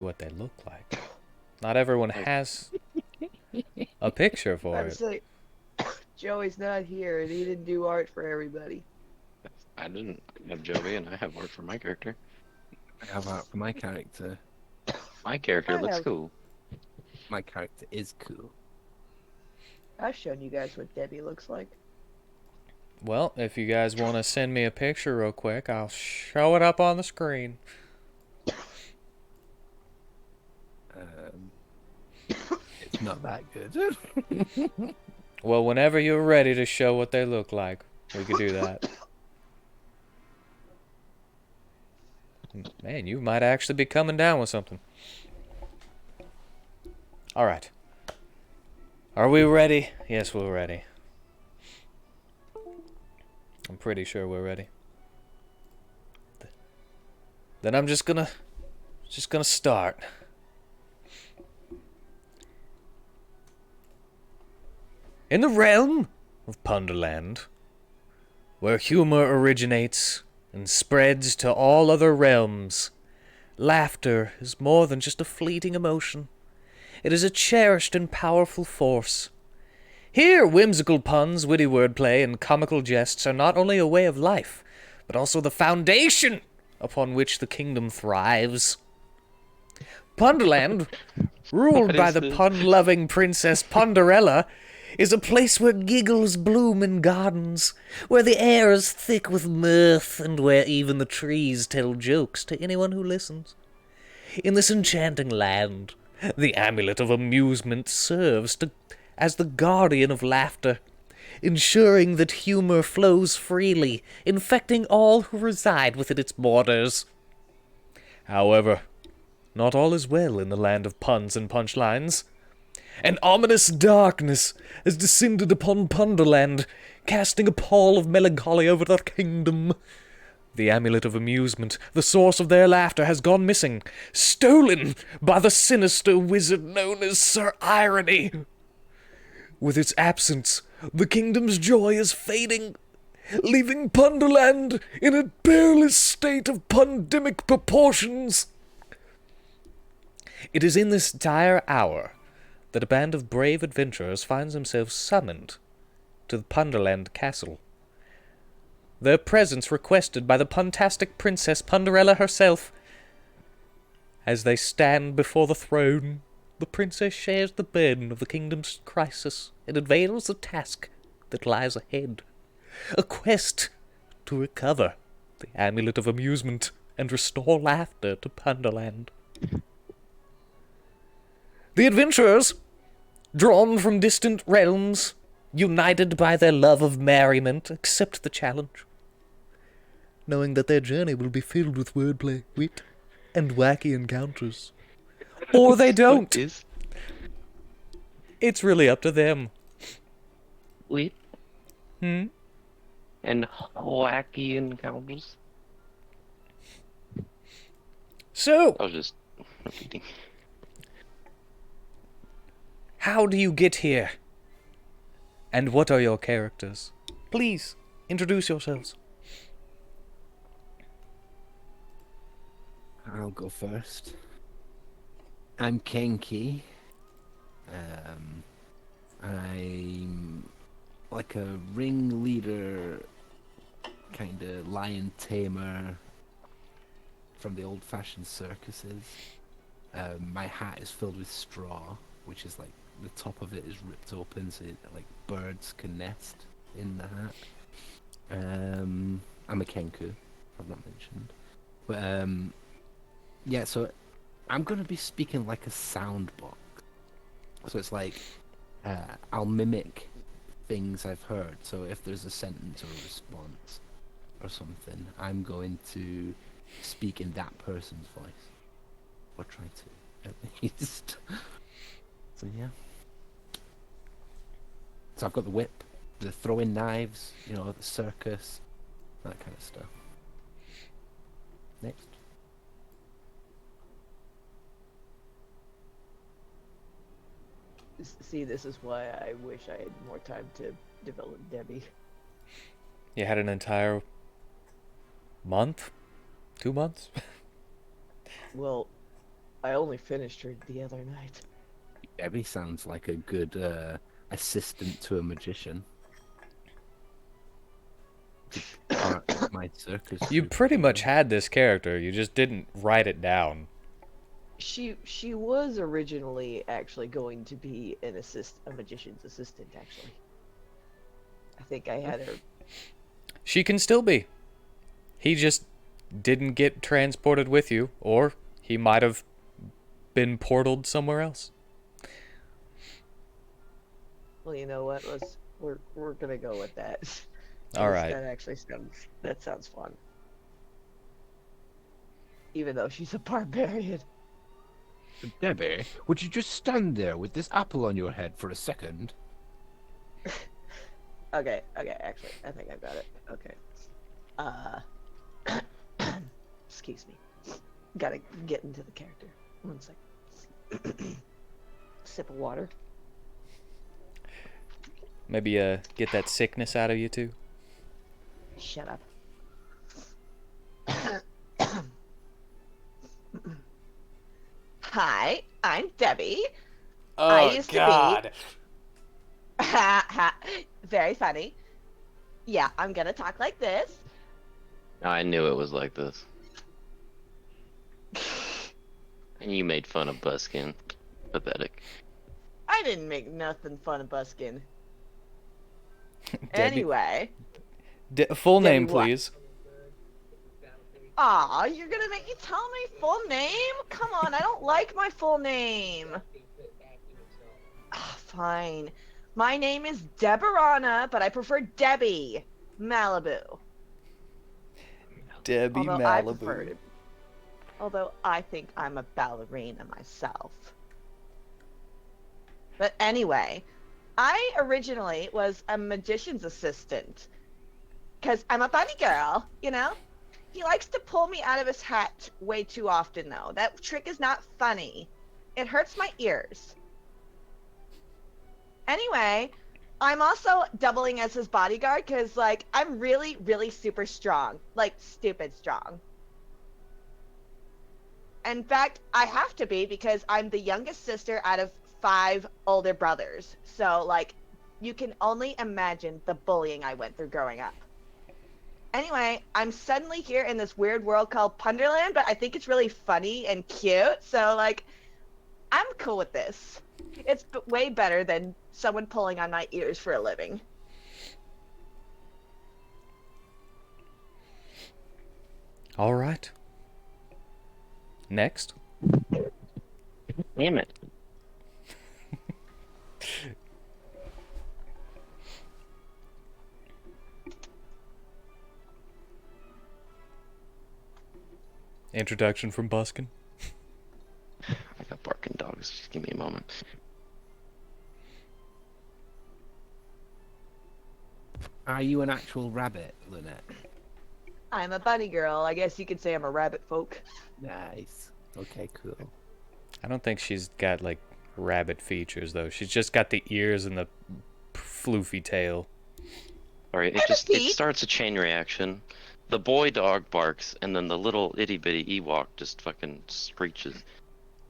what they look like. Not everyone Like, has a picture for I'd it. say Joey's not here and he didn't do art for everybody. I didn't have Joey, and I have art for my character. I have art for my character. My character I looks have. cool. My character is cool. I've shown you guys what Debbie looks like. Well, if you guys want to send me a picture real quick, I'll show it up on the screen. Um, it's not that good. Well, whenever you're ready to show what they look like, we could do that. Man, you might actually be coming down with something. Alright. Are we ready? Yes, we're ready. I'm pretty sure we're ready. Then I'm just gonna start. In the realm of Punderland, where humor originates and spreads to all other realms, laughter is more than just a fleeting emotion. It is a cherished and powerful force. Here, whimsical puns, witty wordplay, and comical jests are not only a way of life, but also the foundation upon which the kingdom thrives. Punderland, ruled What by is the this? pun-loving Princess Ponderella, is a place where giggles bloom in gardens, where the air is thick with mirth, and where even the trees tell jokes to anyone who listens. In this enchanting land, the amulet of amusement serves as the guardian of laughter, ensuring that humor flows freely, infecting all who reside within its borders. However, not all is well in the land of puns and punchlines. An ominous darkness has descended upon Punderland, casting a pall of melancholy over their kingdom. The amulet of amusement, the source of their laughter, has gone missing, stolen by the sinister wizard known as Sir Irony. With its absence, the kingdom's joy is fading, leaving Punderland in a peerless state of pandemic proportions. It is in this dire hour that a band of brave adventurers finds themselves summoned to the Punderland castle. Their presence requested by the puntastic Princess Punderella herself. As they stand before the throne, the princess shares the burden of the kingdom's crisis and unveils the task that lies ahead. A quest to recover the amulet of amusement and restore laughter to Punderland. The adventurers, drawn from distant realms, united by their love of merriment, accept the challenge, knowing that their journey will be filled with wordplay, wit, and wacky encounters. Or they don't. What is It's really up to them. wheat Hmm? and wacky encounters? So, I was just repeating. how do you get here? And what are your characters? Please, introduce yourselves. I'll go first. I'm Kenki. I'm like a ringleader, kind of lion tamer from the old-fashioned circuses. My hat is filled with straw, which is like the top of it is ripped open so like birds can nest in the hat. I'm a Kenku, I've not mentioned. But yeah, so I'm gonna be speaking like a sound box. So it's like I'll mimic things I've heard. So if there's a sentence or a response or something, I'm going to speak in that person's voice. Or try to, at least. So yeah. So I've got the whip, the throwing knives, you know, the circus, that kind of stuff. Next. See, this is why I wish I had more time to develop Debbie. You had an entire month? 2 months? Well, I only finished her the other night. Debbie sounds like a good assistant to a magician. Part of my circus. You troupe, pretty you much know? had this character, you just didn't write it down. She was originally actually going to be a magician's assistant. Actually, I think I had her. She can still be. He just didn't get transported with you, or he might have been portaled somewhere else. Well, you know what? We're gonna go with that. All right. That actually sounds fun. Even though she's a barbarian. Debbie, would you just stand there with this apple on your head for a second? Okay, actually, I think I've got it. Okay. Excuse me. Gotta get into the character. 1 second. Sip of water. Maybe get that sickness out of you too. Shut up. Hi, I'm Debbie. I used to be. Very funny. Yeah, I'm gonna talk like this. I knew it was like this. And you made fun of Buskin. Pathetic. I didn't make nothing fun of Buskin. Debbie- Anyway. Full Debbie name, what? please. Aw, you're gonna make me tell my full name? Come on, I don't like my full name. Ah, fine. My name is Deborana, but I prefer Debbie Malibu. Debbie Although Malibu. I think I'm a ballerina myself. But anyway, I originally was a magician's assistant. Because I'm a bunny girl, you know? He likes to pull me out of his hat way too often, though. That trick is not funny. It hurts my ears. Anyway, I'm also doubling as his bodyguard because, like, I'm really, really super strong. Like, stupid strong. In fact, I have to be because I'm the youngest sister out of 5 older brothers. So, like, you can only imagine the bullying I went through growing up. Anyway, I'm suddenly here in this weird world called Punderland, but I think it's really funny and cute. So, like, I'm cool with this. It's way better than someone pulling on my ears for a living. All right. Next. Damn it. Introduction from Buskin. I got barking dogs. Just give me a moment. Are you an actual rabbit, Lynette? I'm a bunny girl. I guess you could say I'm a rabbit folk. Nice. Okay, cool. I don't think she's got like rabbit features though. She's just got the ears and the floofy tail. Alright, And the it feet. starts a chain reaction. The boy dog barks, and then the little itty bitty Ewok just fucking screeches.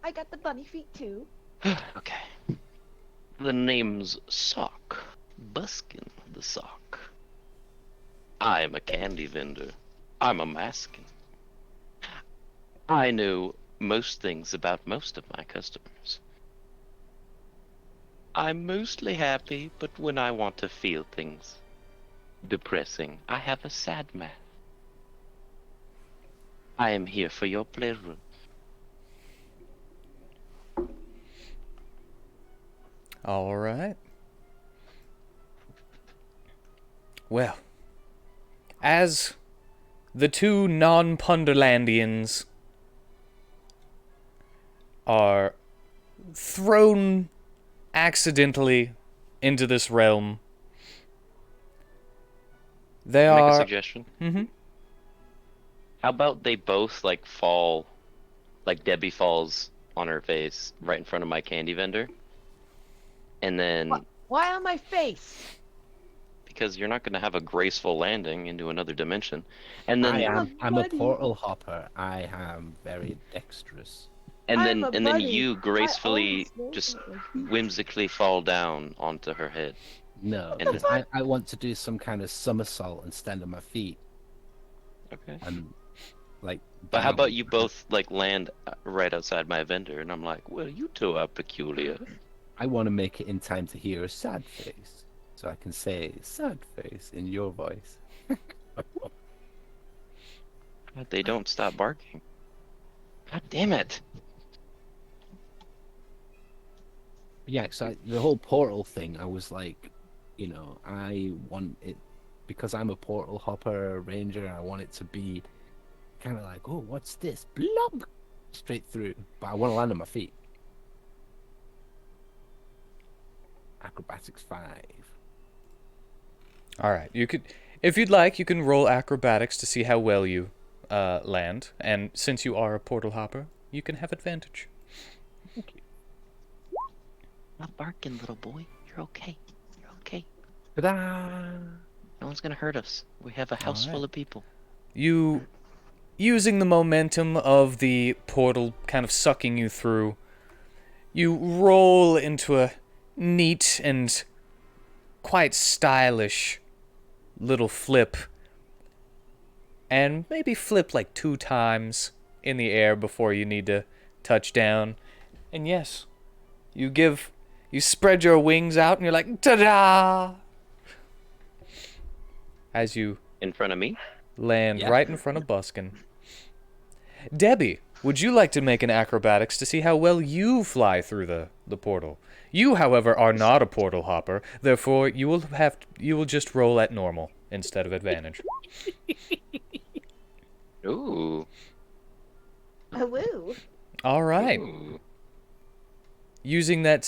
I got the bunny feet too. Okay. The name's Sock. Buskin the Sock. I'm a candy vendor. I'm a maskin. I know most things about most of my customers. I'm mostly happy, but when I want to feel things depressing, I have a sad math. I am here for your pleasure. All right. Well, as the two non-Punderlandians are thrown accidentally into this realm, they Make a are... suggestion. Mm-hmm. How about they both like fall, like Debbie falls on her face right in front of my candy vendor, and then Why on my face? because you're not going to have a graceful landing into another dimension, and then I'm a Buddy. portal hopper. I am very dexterous. And I'm then a and then bunny. you I gracefully always know just something. whimsically fall down onto her head. No, And because I want to do some kind of somersault and stand on my feet okay. and like But how bang about on you her. both like land right outside my vendor, and I'm like, well, you two are peculiar. I want to make it in time to hear a sad face, so I can say sad face in your voice. They don't stop barking. God damn it! Yeah, so the whole portal thing, I was like, I want it because I'm a portal hopper ranger. I want it to be kind of like, oh, what's this? Blob, straight through. But I want to land on my feet. Acrobatics 5. All right. You could, if you'd like, you can roll acrobatics to see how well you land. And since you are a portal hopper, you can have advantage. Thank you. Not barking, little boy. You're okay. You're okay. Ta-da! No one's gonna hurt us. We have a house right. full of people. You, using the momentum of the portal kind of sucking you through, you roll into a neat and quite stylish little flip. And maybe flip like 2 times in the air before you need to touch down. And yes, you spread your wings out and you're like, ta-da! As you In front of me? land Yeah. right in front of Buskin. Debbie, would you like to make an acrobatics to see how well you fly through the portal? You, however, are not a portal hopper, therefore you will just roll at normal instead of advantage. Ooh. Oh, woo. All right. Ooh. Using that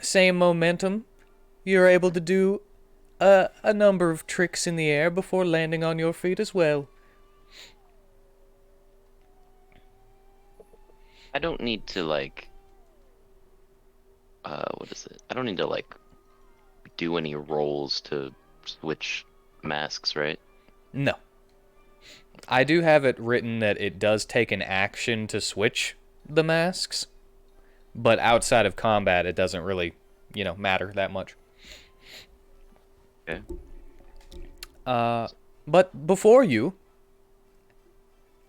same momentum, you're able to do a number of tricks in the air before landing on your feet as well. I don't need to like what is it? I don't need to like do any rolls to switch masks, right? No. I do have it written that it does take an action to switch the masks, but outside of combat, it doesn't really, matter that much. Okay. But before you,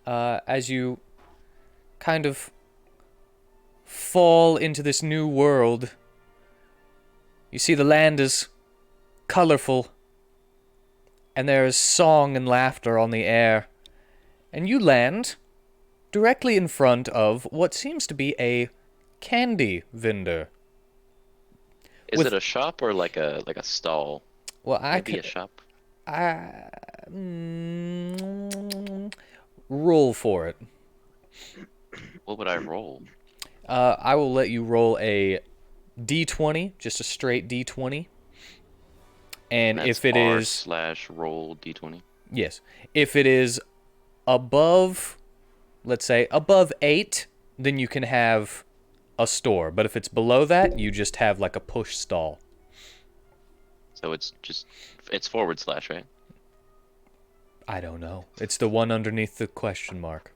as you kind of fall into this new world, you see the land is colorful, and there is song and laughter on the air, and you land directly in front of what seems to be a candy vendor. Is With- it a shop or like a stall? Well, Maybe a shop. Roll for it. What would I roll? I will let you roll a d20, just a straight d20. And That's if it R is slash roll d20. yes, if it is above, let's say above 8, then you can have a store. But if it's below that, you just have like a push stall. So it's forward slash, right? I don't know. It's the one underneath the question mark.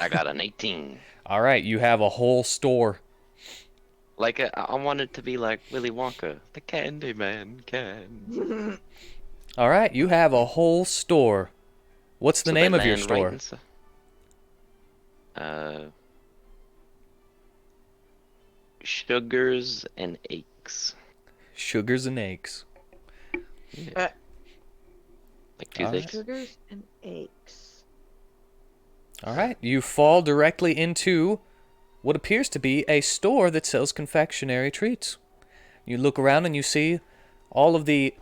I got an 18. All right, you have a whole store. Like I want it to be like Willy Wonka, the Candy Man can. All right, you have a whole store. What's the So name they of your land store? Sugars and Aches. Sugars and Eggs. Yeah. Like toothaches. Sugars and aches. All right, you fall directly into what appears to be a store that sells confectionery treats. You look around and you see all of the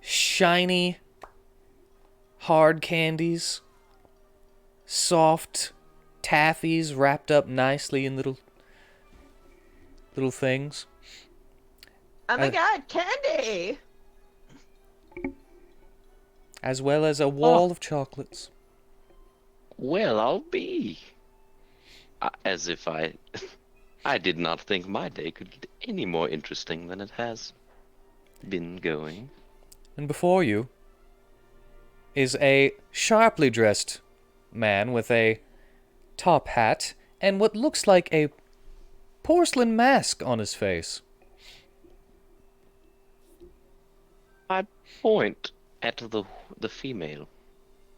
shiny, hard candies, soft taffies wrapped up nicely in little things, Oh my god, candy! as well as a wall of chocolates. Well, I'll be. As if I did not think my day could get any more interesting than it has been going. And before you is a sharply dressed man with a top hat and what looks like a porcelain mask on his face. I point at the female.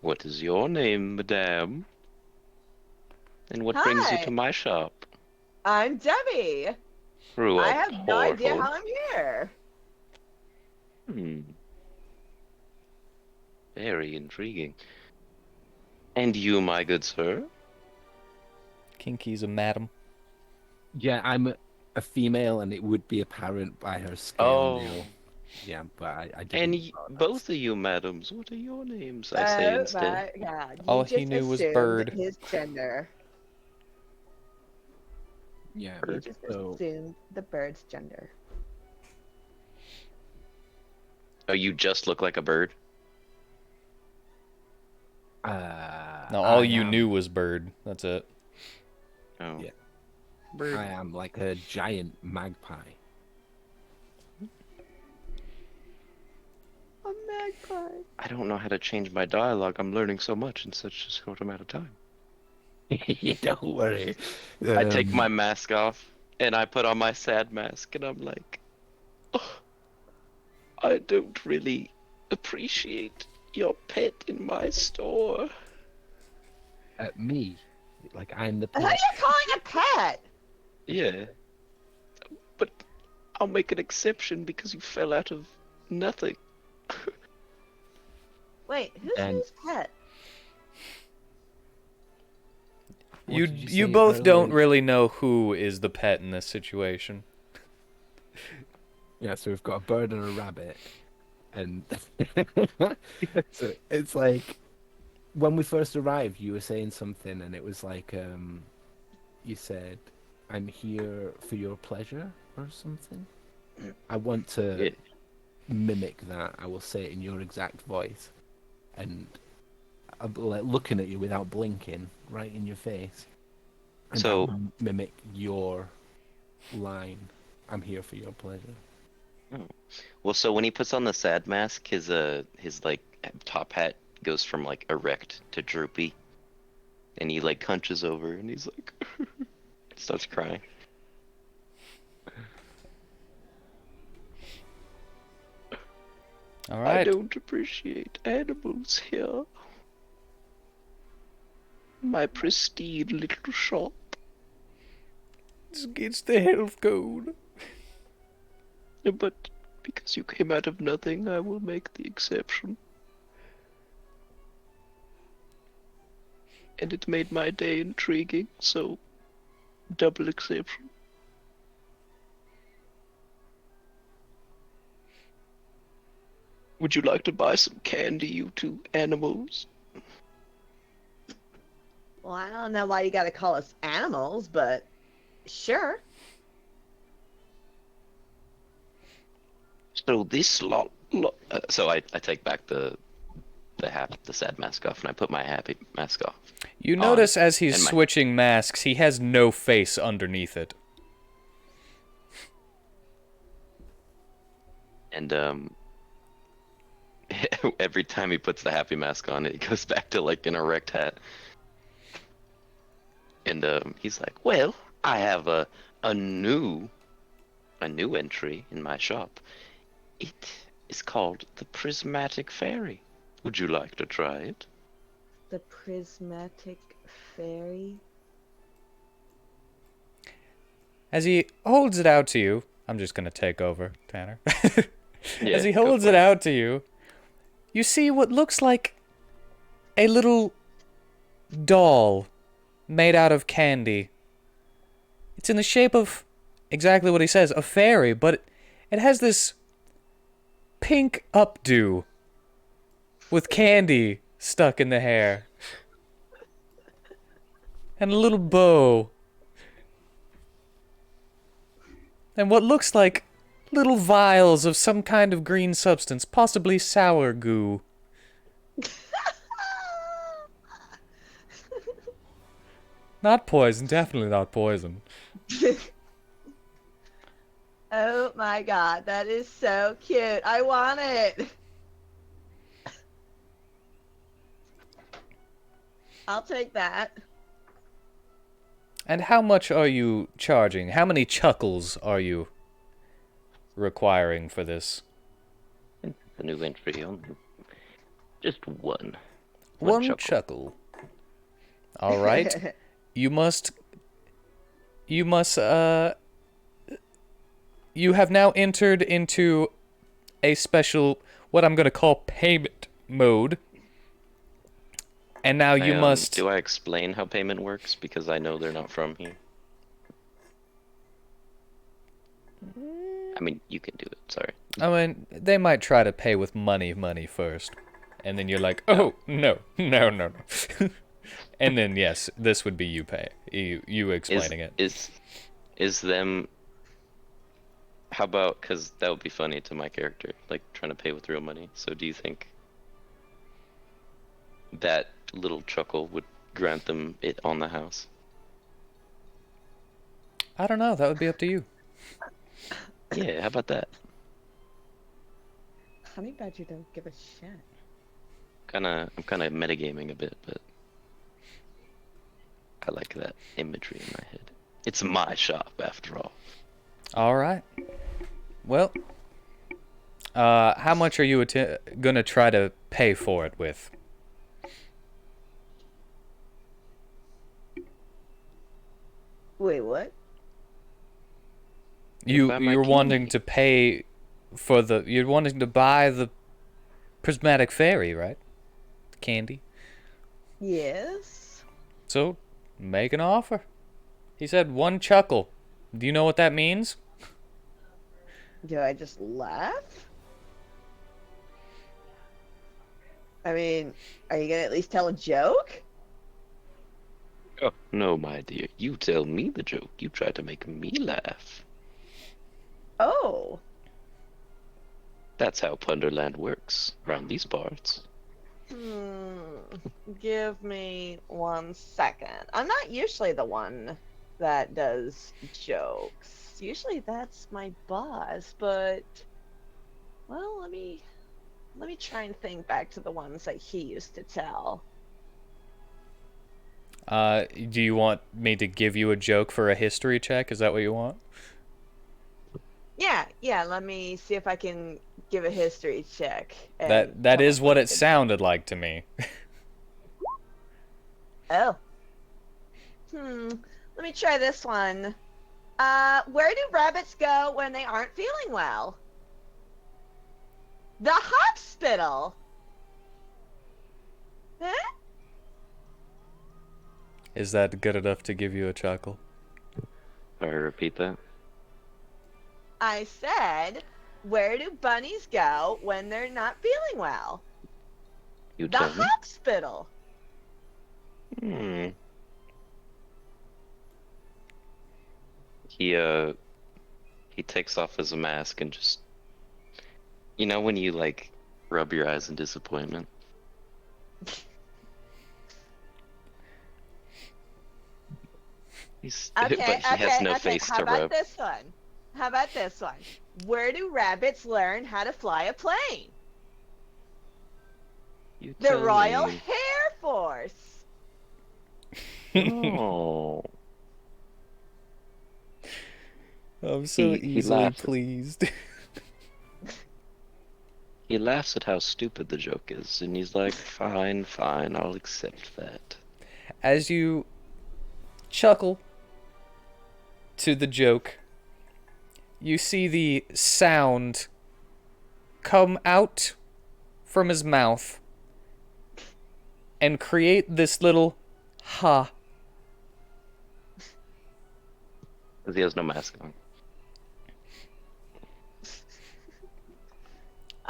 What is your name, madame? And what brings you Hi. to my shop? I'm Debbie. Through I a have no idea portal? how I'm here. Very intriguing. And you, my good sir? Kinky's a madam. Yeah, I'm a female, and it would be apparent by her scale Oh. nail. Yeah, but I And didn't. both of you, madams, what are your names? I say Oh instead. my god. You All just he knew was assumed bird. his gender. Yeah. You just So assumed the bird's gender. Oh, you just look like a bird? No, all you knew was bird. That's it. Oh. Yeah. Bird. I am like a giant magpie. A magpie. I don't know how to change my dialogue. I'm learning so much in such a short amount of time. Don't worry. I take my mask off and I put on my sad mask and I'm like, oh, I don't really appreciate your pet in my store. Me. Like I'm the Who are pet. you calling a pet? Yeah. But I'll make an exception because you fell out of nothing. Wait, who's And- whose pet? What You did you you say both don't earlier? really know who is the pet in this situation. Yeah, so we've got a bird and a rabbit, and so it's like when we first arrived, you were saying something, and it was like you said, "I'm here for your pleasure" or something. I want to Yeah. mimic that. I will say it in your exact voice, and I'll be like looking at you without blinking, right in your face, and So- I'll mimic your line. I'm here for your pleasure. Well, so when he puts on the sad mask, his like top hat goes from like erect to droopy, and he like hunches over and he's like starts crying. All I right. don't appreciate animals here. My pristine little shop. It's against the health code. But because you came out of nothing, I will make the exception. And it made my day intriguing, so double exception. Would you like to buy some candy, you two animals? Well, I don't know why you gotta call us animals, but sure. So this so I take back the sad mask off and I put my happy mask off. You notice as he's and my- switching masks, he has no face underneath it. And every time he puts the happy mask on, it goes back to like an erect hat. And he's like, "Well, I have a new entry in my shop. It is called the Prismatic Fairy. Would you like to try it?" The prismatic fairy. As he holds it out to you, I'm just gonna take over, Tanner. Yeah, As he go holds for it out to you, you see what looks like a little doll made out of candy. It's in the shape of exactly what he says, a fairy, but it has this pink updo with candy stuck in the hair. And a little bow. And what looks like little vials of some kind of green substance, possibly sour goo. Not poison, definitely not poison. Oh my god, that is so cute. I want it. I'll take that. And how much are you charging? How many chuckles are you requiring for this? The new entry only. Just one. One chuckle. All right. You must. You must. You have now entered into a special, what I'm going to call payment mode. And now you must. Do I explain how payment works? Because I know they're not from here. I mean, you can do it. Sorry. I mean, they might try to pay with money first. And then you're like, oh, no. And then, yes, this would be you pay. You explaining it. Is them... How about, because that would be funny to my character, like trying to pay with real money. So do you think that little chuckle would grant them it on the house? I don't know. That would be up to you. Yeah, how about that? Honey Badger don't give a shit. I'm kind of metagaming a bit, but I like that imagery in my head. It's my shop, after all. All right. Well, how much are you gonna try to pay for it with? Wait, what? You're wanting to pay for the... You're wanting to buy the prismatic fairy, right? The candy. Yes. So, make an offer. He said one chuckle. Do you know what that means? Do I just laugh? I mean, are you gonna at least tell a joke? Oh, no, my dear. You tell me the joke. You try to make me laugh. Oh. That's how Punderland works around these parts. Give me 1 second. I'm not usually the one that does jokes. Usually that's my boss, but well, let me try and think back to the ones that he used to tell. Do you want me to give you a joke for a history check? Is that what you want? Yeah, let me see if I can give a history check. That is what it sounded like to me. Oh. Let me try this one. Where do rabbits go when they aren't feeling well? The hospital. Huh? Is that good enough to give you a chuckle? Sorry, repeat that. I said, where do bunnies go when they're not feeling well? You The tell me. hospital. He takes off his mask and just, you know, when you like rub your eyes in disappointment. But he has no face How to about rub. this one? How about this one? Where do rabbits learn how to fly a plane? You The tell Royal me. Air Force. Oh. I'm so He easily laughs. pleased. He laughs at how stupid the joke is, and he's like, fine, I'll accept that. As you chuckle to the joke, you see the sound come out from his mouth and create this little ha. Because he has no mask on.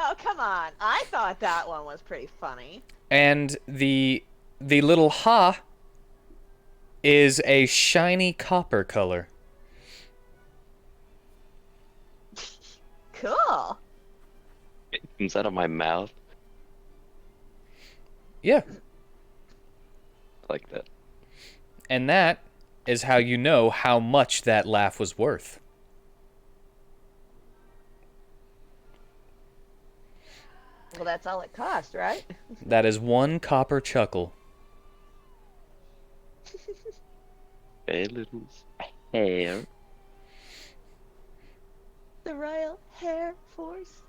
Oh, come on. I thought that one was pretty funny. And the little ha is a shiny copper color. Cool. It comes out of my mouth Yeah. like that. And that is how you know how much that laugh was worth. Well, that's all it cost, right? That is one copper chuckle. a little hair. The Royal Hair Force.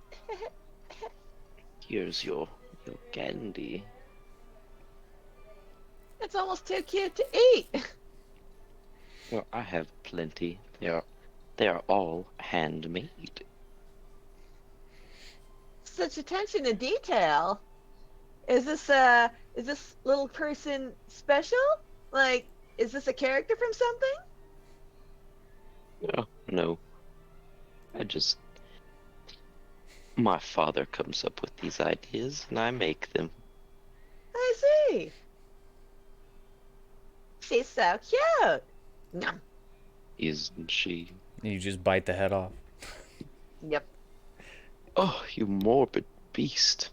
Here's your candy. It's almost too cute to eat. Well, I have plenty. They are all handmade. Such attention to detail. Is this little person special? Like, is this a character from something? Oh, no. My father comes up with these ideas, and I make them. I see. She's so cute. Nom. Isn't she? You just bite the head off. Yep. Oh, you morbid beast.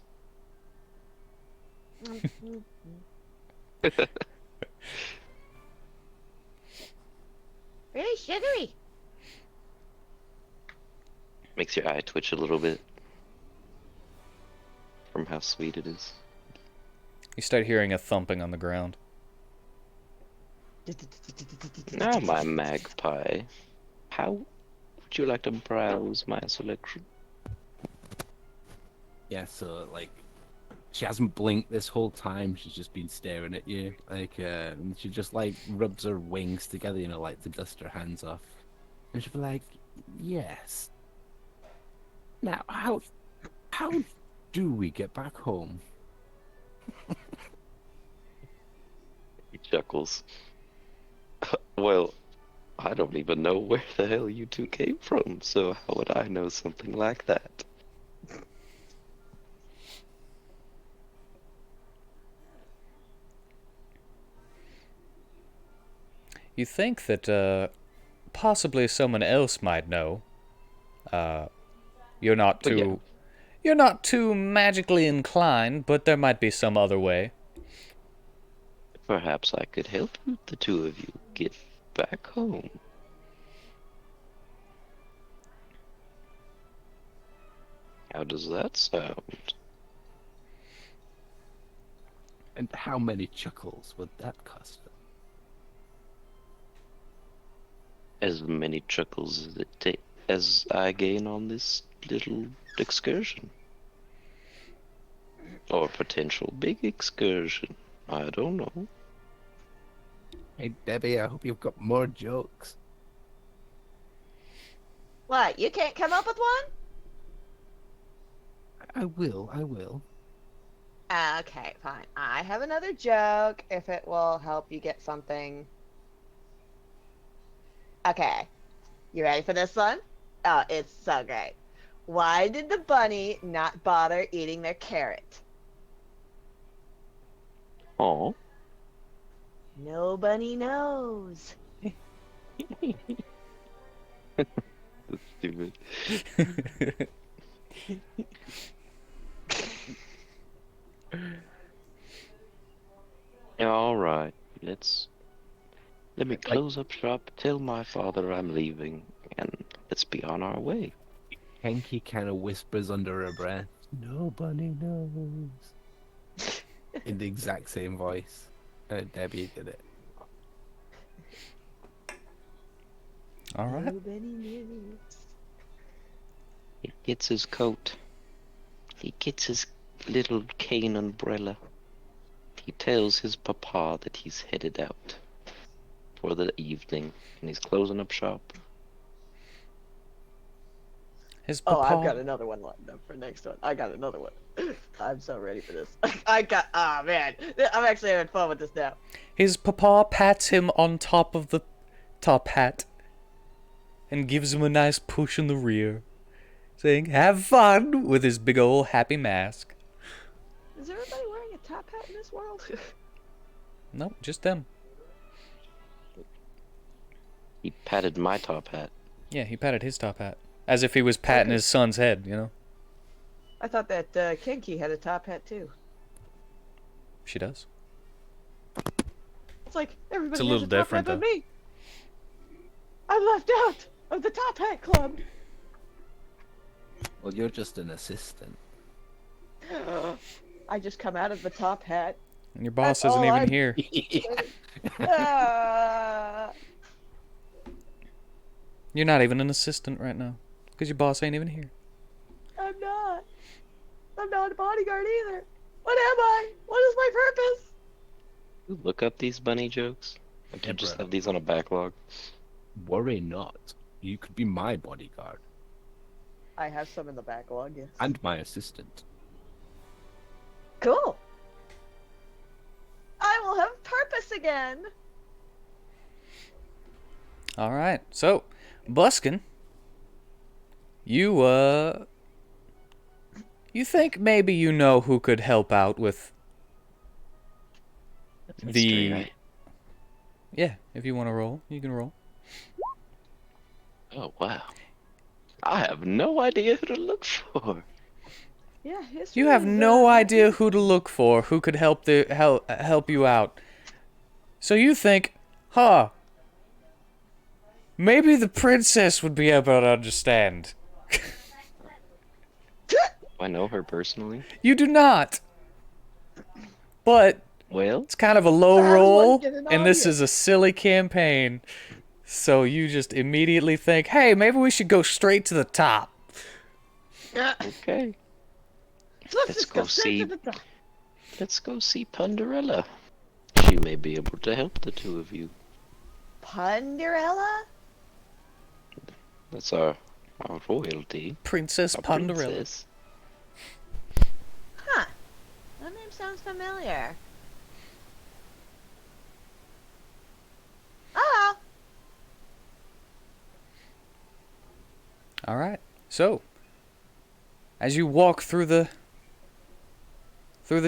Really sugary. Makes your eye twitch a little bit from how sweet it is. You start hearing a thumping on the ground. Now, my magpie, how would you like to browse my selection? Yeah, so like she hasn't blinked this whole time. She's just been staring at you. Like and she just like rubs her wings together, you know, like to dust her hands off. And she'll be like, "Yes. Now, how do we get back home?" He chuckles. Well, I don't even know where the hell you two came from, so how would I know something like that? You think that possibly someone else might know. You're not But yeah. too you're not too magically inclined, but there might be some other way. Perhaps I could help you, the two of you get back home. How does that sound? And how many chuckles would that cost? As many chuckles as I gain on this little excursion. Or potential big excursion. I don't know. Hey Debbie, I hope you've got more jokes. What? You can't come up with one? I will. Okay, fine. I have another joke if it will help you get something. Okay. You ready for this one? Oh, it's so great. Why did the bunny not bother eating their carrot? Oh, Nobody knows. stupid. All right, let me close up shop, tell my father I'm leaving, and let's be on our way. Henky kind of whispers under her breath, "Nobody knows." In the exact same voice. Debbie did it. All right. Nobody knows. He gets his coat. He gets his little cane umbrella. He tells his papa that he's headed out for the evening, and he's closing up shop. His Oh, papa. I've got another one lined up for next one. I got another one. I'm so ready for this. Oh man, I'm actually having fun with this now. His papa pats him on top of the top hat and gives him a nice push in the rear, saying, "Have fun," with his big old happy mask. Is everybody wearing a top hat in this world? Nope, just them. He patted my top hat. Yeah, he patted his top hat. As if he was patting Okay. his son's head, you know? I thought that Kinky had a top hat too. She does. It's like everybody It's a has little a top different, hat but though. me. I'm left out of the top hat club. Well, you're just an assistant. I just come out of the top hat. And your boss That's isn't all even I'm- here. Ah. You're not even an assistant right now. Because your boss ain't even here. I'm not. I'm not a bodyguard either. What am I? What is my purpose? You look up these bunny jokes? Or do you just Deborah. have these on a backlog? Worry not. You could be my bodyguard I have some in the backlog, yes. and my assistant. Cool. I will have purpose again. Alright, so, Buskin, you think maybe you know who could help out with That's the... mystery, right? Yeah, if you want to roll, you can roll. Oh, wow. I have no idea who to look for. Yeah, history You have is, no idea who to look for, who could help you out. So you think, maybe the princess would be able to understand. Do I know her personally? You do not. But Well, it's kind of a low So how does one roll, get an and this audience? is a silly campaign. So you just immediately think, hey, maybe we should go straight to the top. okay. Let's go see. Let's go see Punderella. She may be able to help the two of you. Punderella? That's our royalty. Princess Our Punderella. princess. Huh. That name sounds familiar. Oh. Alright, so, as you walk through the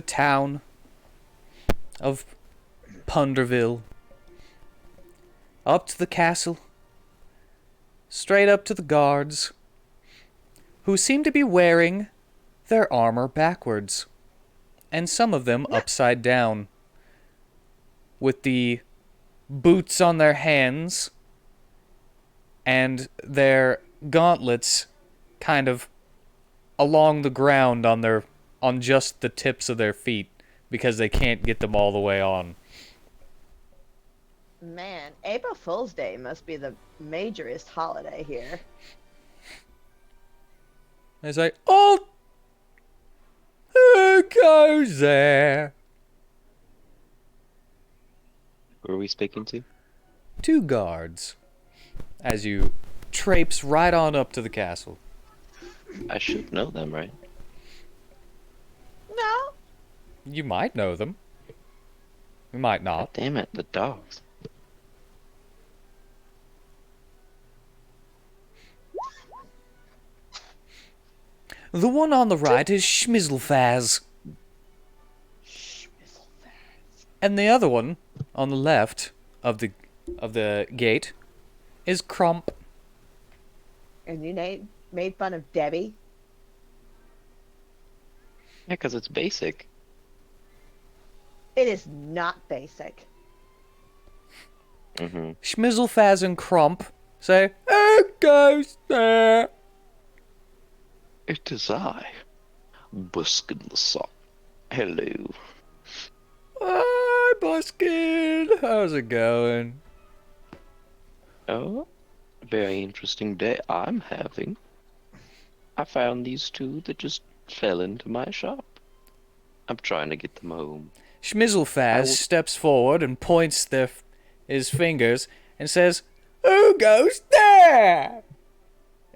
town of Punderville, up to the castle, straight up to the guards, who seem to be wearing their armor backwards, and some of them upside down, with the boots on their hands, and their gauntlets kind of along the ground on just the tips of their feet, because they can't get them all the way on. Man, April Fool's Day must be the majorest holiday here. They say, oh, who goes there? Who are we speaking to? 2 guards, as you traipse right on up to the castle. I should know them, right? No. You might know them. You might not. Damn it, the dogs. The one on the right is Schmizzlefaz, and the other one on the left of the gate is Crump. And you made fun of Debbie? Yeah, because it's basic. It is not basic. Mm-hmm. Schmizzlefaz and Crump say, who goes there? It is I, Buskin the Sock. Hello. Hi, Buskin. How's it going? Oh, very interesting day I'm having. I found these two that just fell into my shop. I'm trying to get them home. Schmizzlefaz steps forward and points his fingers and says, who goes there?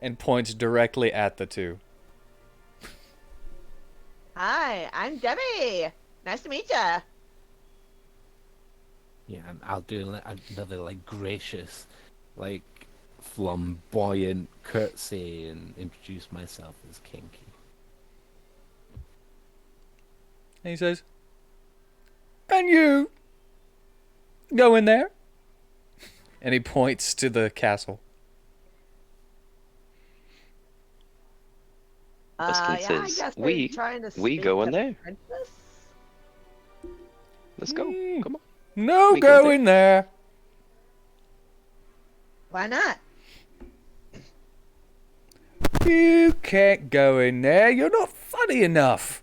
And points directly at the two. Hi, I'm Debbie. Nice to meet ya. Yeah, and I'll do another gracious, flamboyant curtsy and introduce myself as Kinky. And he says, and you go in there? And he points to the castle. Buskin Yeah, I says, guess we they're trying to we speak go in to there. Princess? Let's go. Come on. No We go go there. in there. Why not? You can't go in there. You're not funny enough.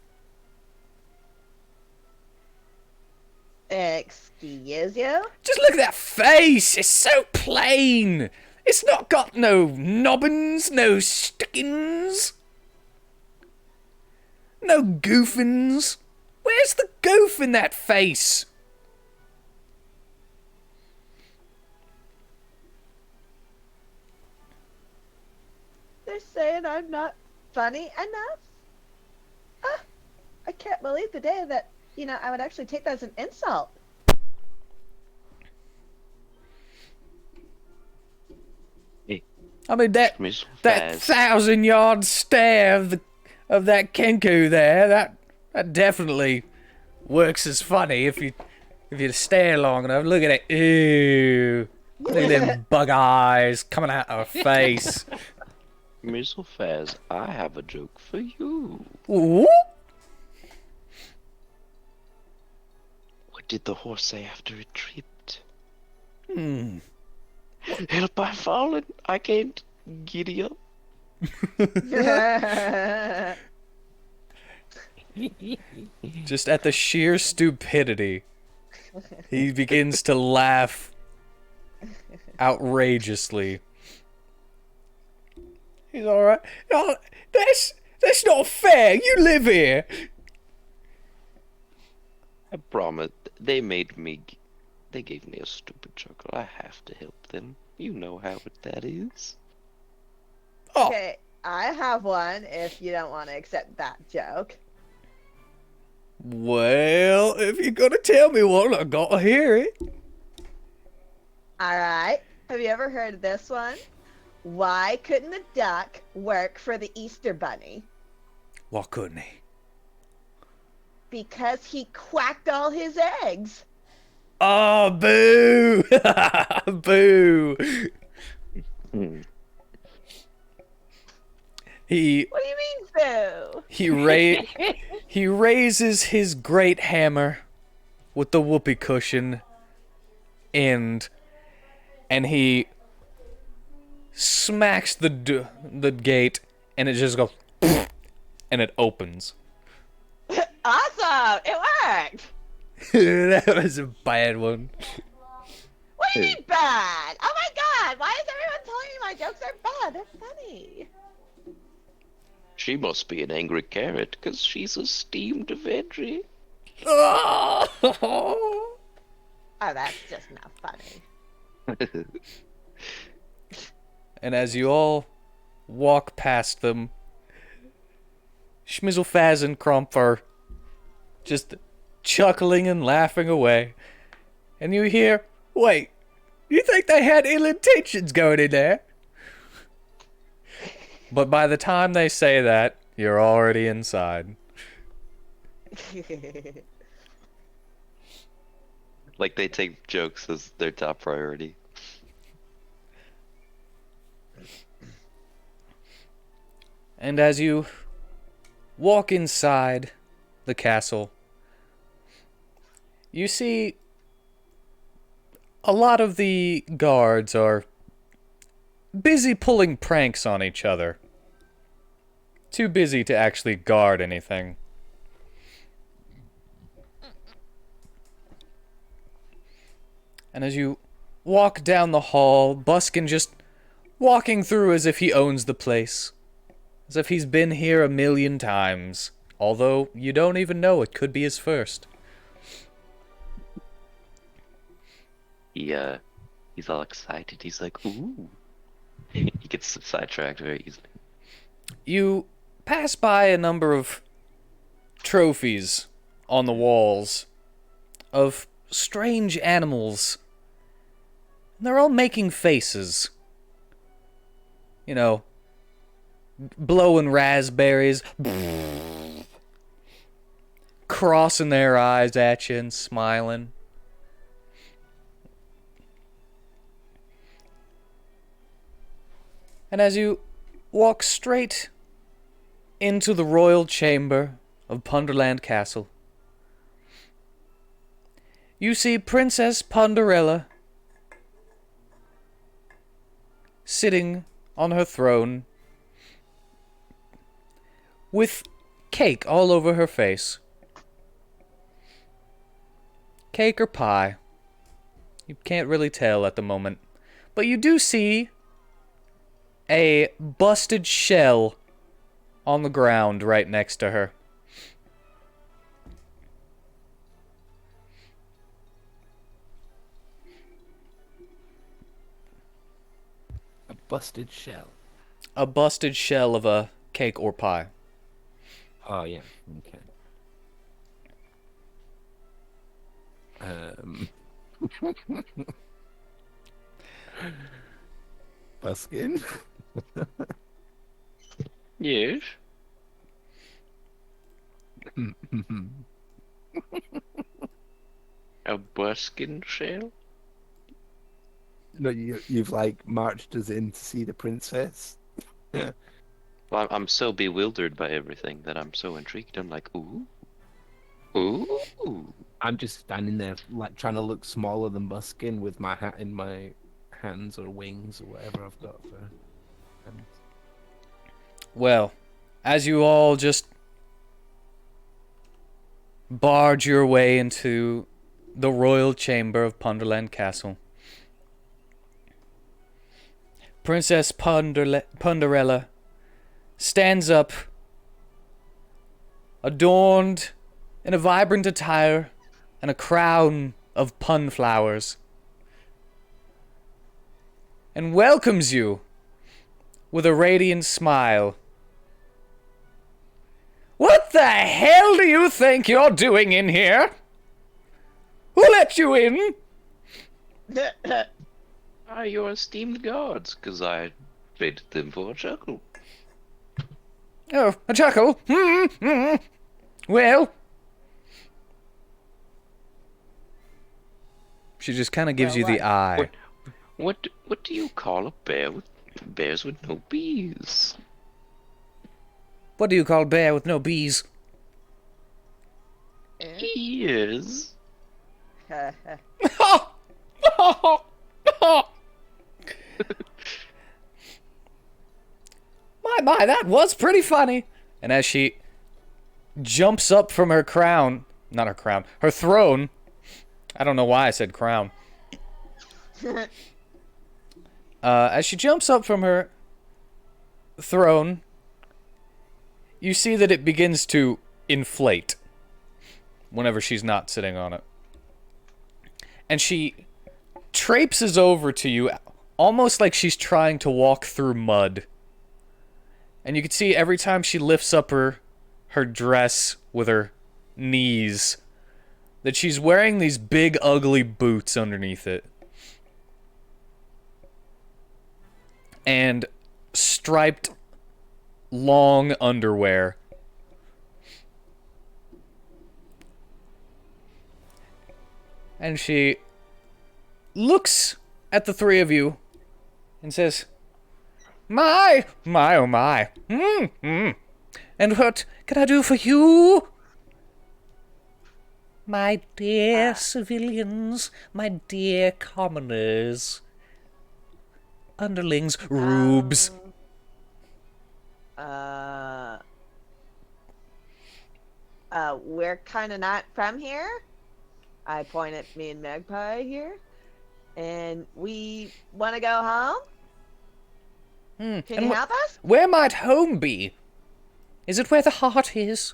Excuse you? Just look at that face. It's so plain. It's not got no nobbins, no stickins, no goofins. Where's the goof in that face? They're saying I'm not funny enough? I can't believe the day that, I would actually take that as an insult. I mean, that Miss that Faz. 1,000-yard stare of that Kenku there, that definitely works as funny if you stare long enough. Look at it. Ew. Look at them bug eyes coming out of her face. Miss Faz, I have a joke for you. Ooh. What did the horse say after it tripped? Hmm. Help, I've fallen. I can't giddy up. Just at the sheer stupidity, he begins to laugh outrageously. He's all right. No, that's not fair. You live here. I promise. They gave me a stupid chuckle. I have to help them. You know how that is. Oh, Okay, I have one if you don't want to accept that joke. well, if you're gonna tell me one, I gotta hear it. Alright, have you ever heard of this one? Why couldn't the duck work for the Easter Bunny? Why couldn't he? Because he quacked all his eggs. Oh, boo! Boo! He What do you mean, boo? he raises his great hammer with the whoopee cushion end, and he smacks the gate, and it just goes, and it opens. Awesome! It worked! That was a bad one. What do you mean bad? Oh my god! Why is everyone telling me my jokes are bad? They're funny. She must be an angry carrot, 'cause she's a steamed veggie. Oh! Oh, that's just not funny. And as you all walk past them, Schmizzlefaz and Crump are just chuckling and laughing away. And you hear, wait, you think they had ill intentions going in there? But by the time they say that, you're already inside. Like they take jokes as their top priority. And as you walk inside the castle, you see a lot of the guards are busy pulling pranks on each other. Too busy to actually guard anything. And as you walk down the hall, Buskin just walking through as if he owns the place. As if he's been here 1,000,000 times. Although you don't even know, it could be his first. He's all excited. He's like, ooh. He gets sidetracked very easily. You pass by a number of trophies on the walls of strange animals. And they're all making faces. You know, blowing raspberries, crossing their eyes at you and smiling. And as you walk straight into the royal chamber of Punderland Castle, you see Princess Punderella sitting on her throne with cake all over her face. Cake or pie. You can't really tell at the moment. But you do see a busted shell on the ground right next to her. A busted shell. A busted shell of a cake or pie. Oh yeah. Okay. Buskin. Yes. A buskin shell? No, you've like marched us in to see the princess. Well, I'm so bewildered by everything that I'm so intrigued. I'm like, ooh, ooh. I'm just standing there, like trying to look smaller than Buskin with my hat in my hands or wings or whatever I've got for hands. Well, as you all just barge your way into the royal chamber of Punderland Castle, Princess Punderella stands up, adorned in a vibrant attire and a crown of pun flowers, and welcomes you with a radiant smile. What the hell do you think you're doing in here? Who let you in? Are your esteemed gods? 'Cause I traded them for a chuckle. Oh, a chuckle? Well... She just kind of gives Well, you the what? eye. What do you call a bear with bears with no bees? What do you call a bear with no bees? Ears. My, that was pretty funny. And as she jumps up from her crown, not her crown, her throne. I don't know why I said crown. As she jumps up from her throne, you see that it begins to inflate whenever she's not sitting on it. And she traipses over to you almost like she's trying to walk through mud. And you can see every time she lifts up her dress with her knees that she's wearing these big ugly boots underneath it. And striped long underwear. And she looks at the three of you and says, My, oh my. And what can I do for you? My dear civilians, my dear commoners, underlings, rubes. We're kind of not from here. I point at me and Magpie here, and we want to go home. Can you help us? Where might home be? Is it where the heart is?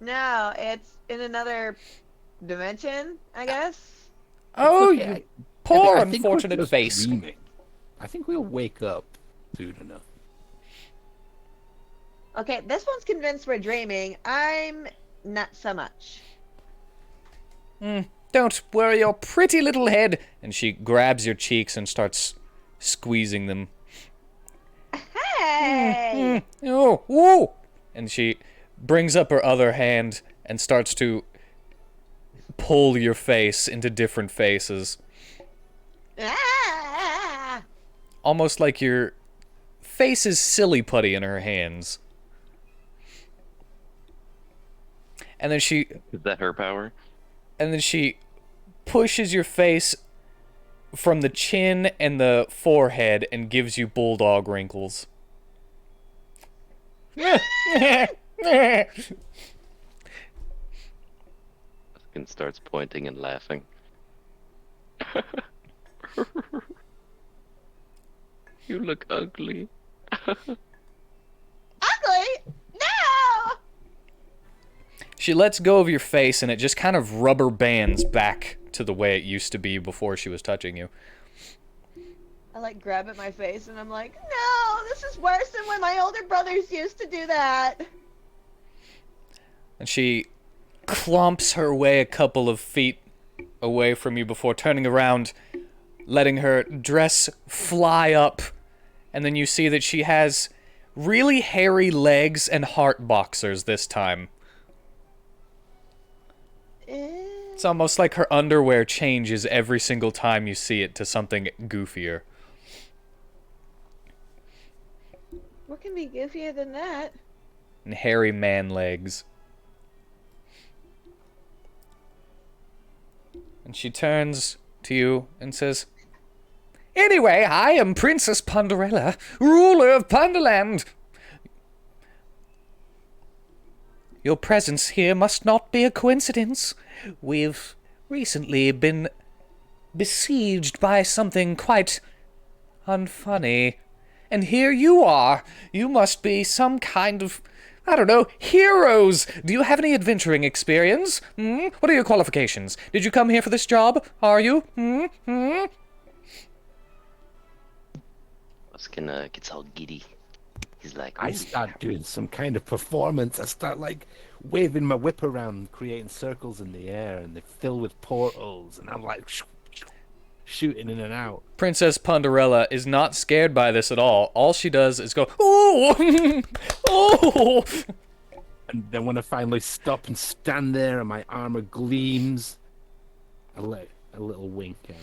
No, it's in another dimension, I guess. Oh, Okay, you poor I think we're unfortunate just face. dreaming. I think we'll wake up soon enough. Okay, this one's convinced we're dreaming. I'm not so much. Don't worry your pretty little head. And she grabs your cheeks and starts squeezing them. Hey! Oh, ooh! And she brings up her other hand and starts to pull your face into different faces. Ah! Almost like your face is silly putty in her hands. And then she Is that her power? pushes your face from the chin and the forehead and gives you bulldog wrinkles. And starts pointing and laughing. You look ugly. Ugly? No! She lets go of your face, and it just kind of rubber bands back to the way it used to be before she was touching you. I like grab at my face and I'm like, no, this is worse than when my older brothers used to do that. And she clomps her way a couple of feet away from you before turning around, letting her dress fly up. And then you see that she has really hairy legs and heart boxers this time. It's almost like her underwear changes every single time you see it to something goofier. What can be goofier than that? And hairy man legs. And she turns to you and says, "Anyway, I am Princess Punderella, ruler of Punderland. Your presence here must not be a coincidence. We've recently been besieged by something quite unfunny. And here you are. You must be some kind of, I don't know, heroes. Do you have any adventuring experience? What are your qualifications? Did you come here for this job? Are you? Buskin gets all giddy. He's like, I "Ooh, start doing some kind of performance. I start like waving my whip around, creating circles in the air, and they fill with portals, and I'm like shooting in and out. Princess Punderella is not scared by this at all. All she does is go, "Oh! Oh!" And then when I finally stop and stand there, and my armor gleams, I let a little wink out.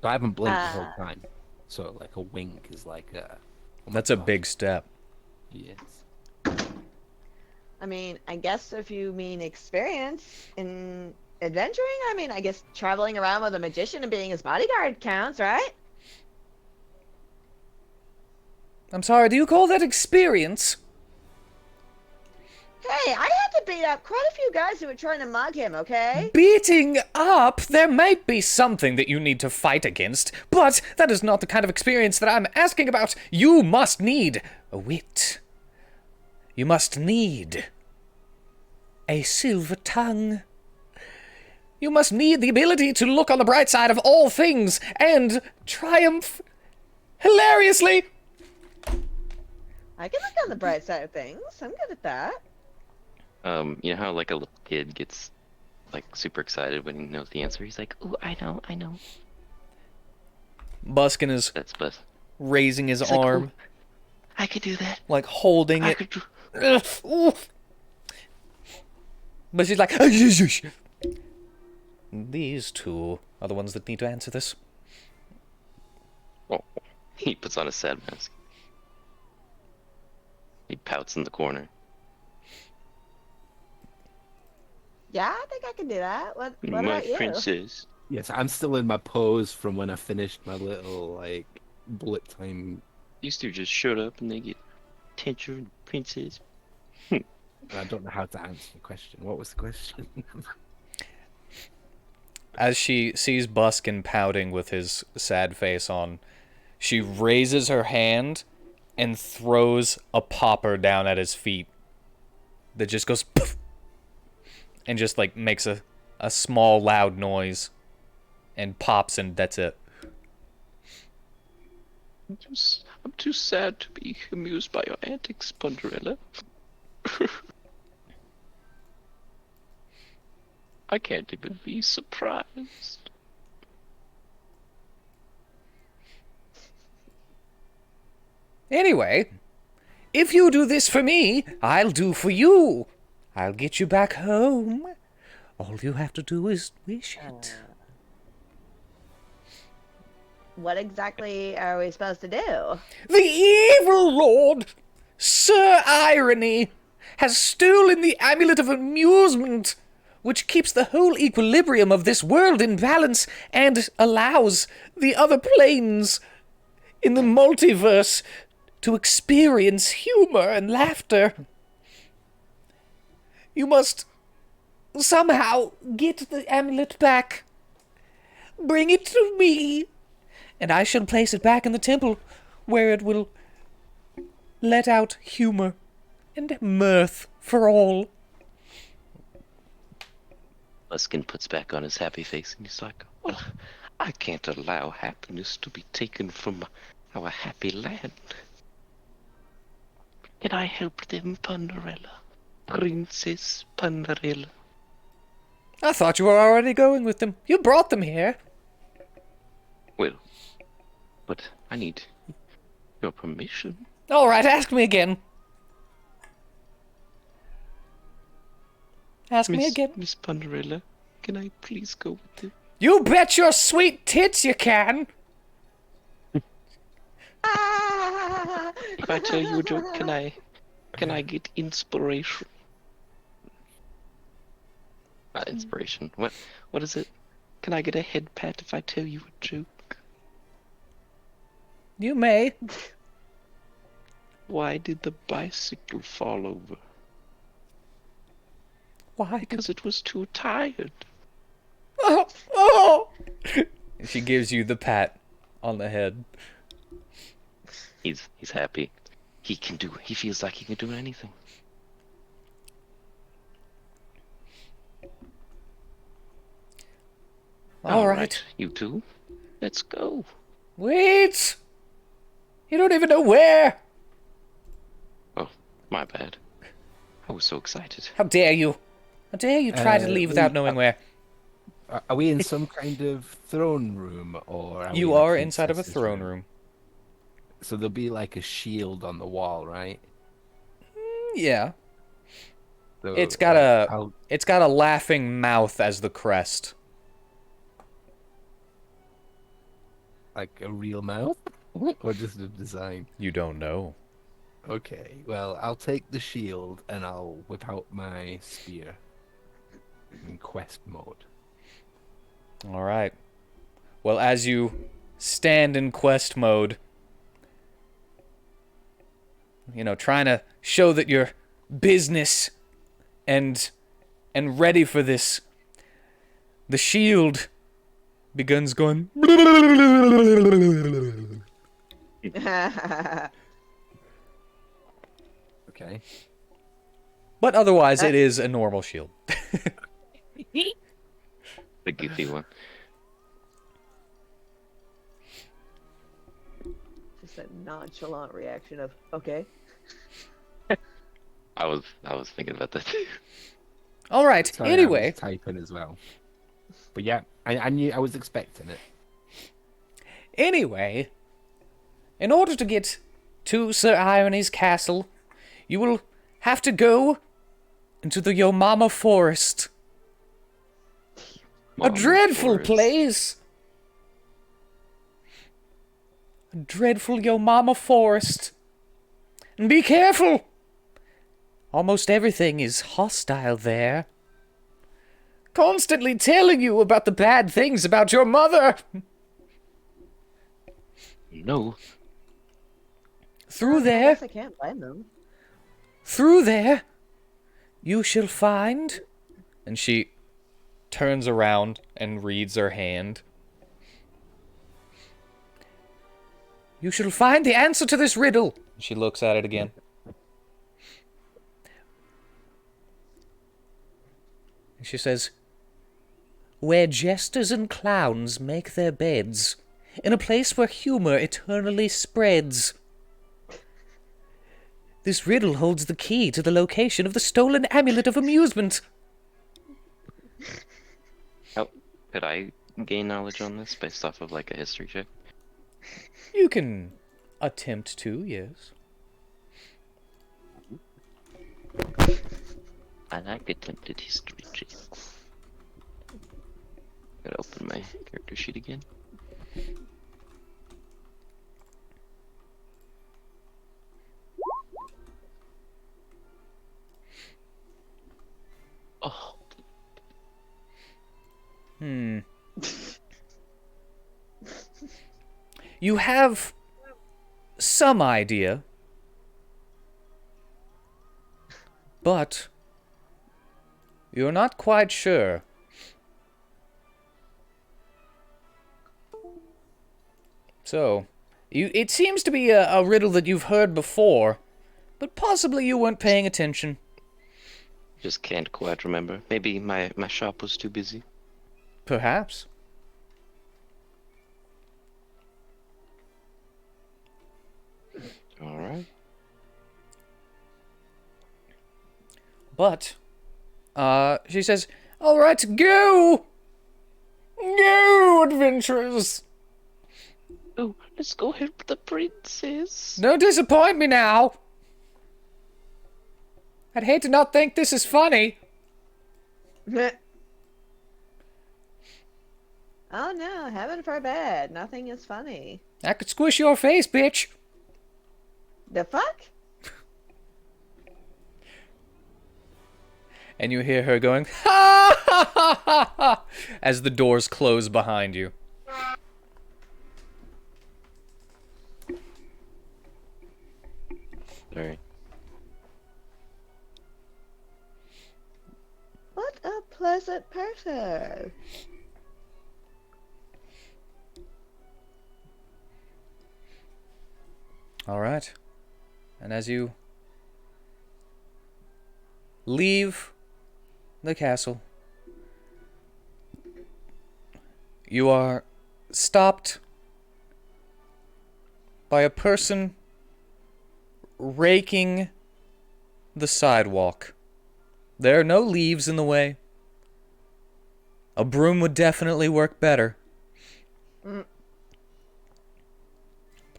So I haven't blinked the whole time. So like a wink is like a... oh my That's a God. big step. Yes. I mean, I guess if you mean experience in adventuring, I mean, I guess traveling around with a magician and being his bodyguard counts, right? I'm sorry, do you call that experience? Hey, I had to beat up quite a few guys who were trying to mug him, okay? Beating up? There might be something that you need to fight against, but that is not the kind of experience that I'm asking about. You must need a wit. You must need a silver tongue. You must need the ability to look on the bright side of all things and triumph hilariously. I can look on the bright side of things. I'm good at that. You know how like a little kid gets like super excited when he knows the answer? He's like, "Ooh, I know." Buskin is That's best. raising his He's like, arm, "Ooh, I could do that. like holding I it. could do." Ugh, ooh. But she's like, "Shush." These two are the ones that need to answer this. Oh, he puts on a sad mask. He pouts in the corner. Yeah, I think I can do that. What My about you? princess. Yes, I'm still in my pose from when I finished my little like bullet time. These two just showed up and they get attention, princess. And I don't know how to answer the question. What was the question? As she sees Buskin pouting with his sad face on, she raises her hand and throws a popper down at his feet that just goes poof, and just like makes a small loud noise and pops, and that's it. I'm too sad to be amused by your antics, Punderella. I can't even be surprised. Anyway, if you do this for me, I'll do for you. I'll get you back home. All you have to do is wish it. What exactly are we supposed to do? The evil lord, Sir Irony, has stolen the amulet of amusement, which keeps the whole equilibrium of this world in balance and allows the other planes in the multiverse to experience humor and laughter. You must somehow get the amulet back Bring it to me, and I shall place it back in the temple, where it will let out humor and mirth for all. Luskin puts back on his happy face and he's like, well, I can't allow happiness to be taken from our happy land. Can I help them, Punderella? Princess Punderella. I thought you were already going with them. You brought them here. Well, but I need your permission. All right, ask me again. Ask me again. Miss Punderella, can I please go with them? You bet your sweet tits you can. If I tell you a joke, can I get inspiration? Not inspiration. What is it? Can I get a head pat if I tell you a joke? You may. Why did the bicycle fall over? Why? Because it was too tired. Oh, oh! She gives you the pat on the head. He's happy. He feels like he can do anything. All right. You two, let's go. Wait! You don't even know where! Oh, my bad. I was so excited. How dare you? How dare you try to leave without knowing where? Are we in some kind of throne room, or are You we in a are inside of a princess's throne room. So there'll be like a shield on the wall, right? Yeah. So, It's got a I'll- it's got a laughing mouth as the crest. like a real mouth, or just a design. You don't know. Okay, well, I'll take the shield and I'll whip out my spear in quest mode. All right. Well, as you stand in quest mode, you know, trying to show that you're business and ready for this, the shield begins going. Okay. But otherwise, it is a normal shield. The goofy one. Just a nonchalant reaction of, okay. I was thinking about that too. All right. Sorry, I Anyway, was typing as well. But yeah, I knew I was expecting it. Anyway, in order to get to Sir Irony's castle, you will have to go into the Yomama Forest. A dreadful place. A dreadful Yomama Forest. And be careful. Almost everything is hostile there. Constantly telling you about the bad things about your mother. No. Through I there, guess I can't blame them. through there, you shall find... And she turns around and reads her hand. You shall find the answer to this riddle. She looks at it again. And she says, where jesters and clowns make their beds, in a place where humor eternally spreads. This riddle holds the key to the location of the stolen amulet of amusement. How could I gain knowledge on this based off of like a history check? You can attempt to, yes. I like attempted history check. Gotta open my character sheet again. Oh, You have some idea, but you're not quite sure. So, it seems to be a riddle that you've heard before, but possibly you weren't paying attention. Just can't quite remember. Maybe my shop was too busy. Perhaps. All right. But, she says, "All right, go! Go, adventurers! Oh, let's go help the princess. Don't disappoint me now! I'd hate to not think this is funny." Oh no, heaven forbid. Nothing is funny. I could squish your face, bitch. The fuck? And you hear her going, "Ha ha ha ha ha," as the doors close behind you. Sorry. What a pleasant person. All right. And as you leave the castle, you are stopped by a person raking the sidewalk. There are no leaves in the way. A broom would definitely work better. But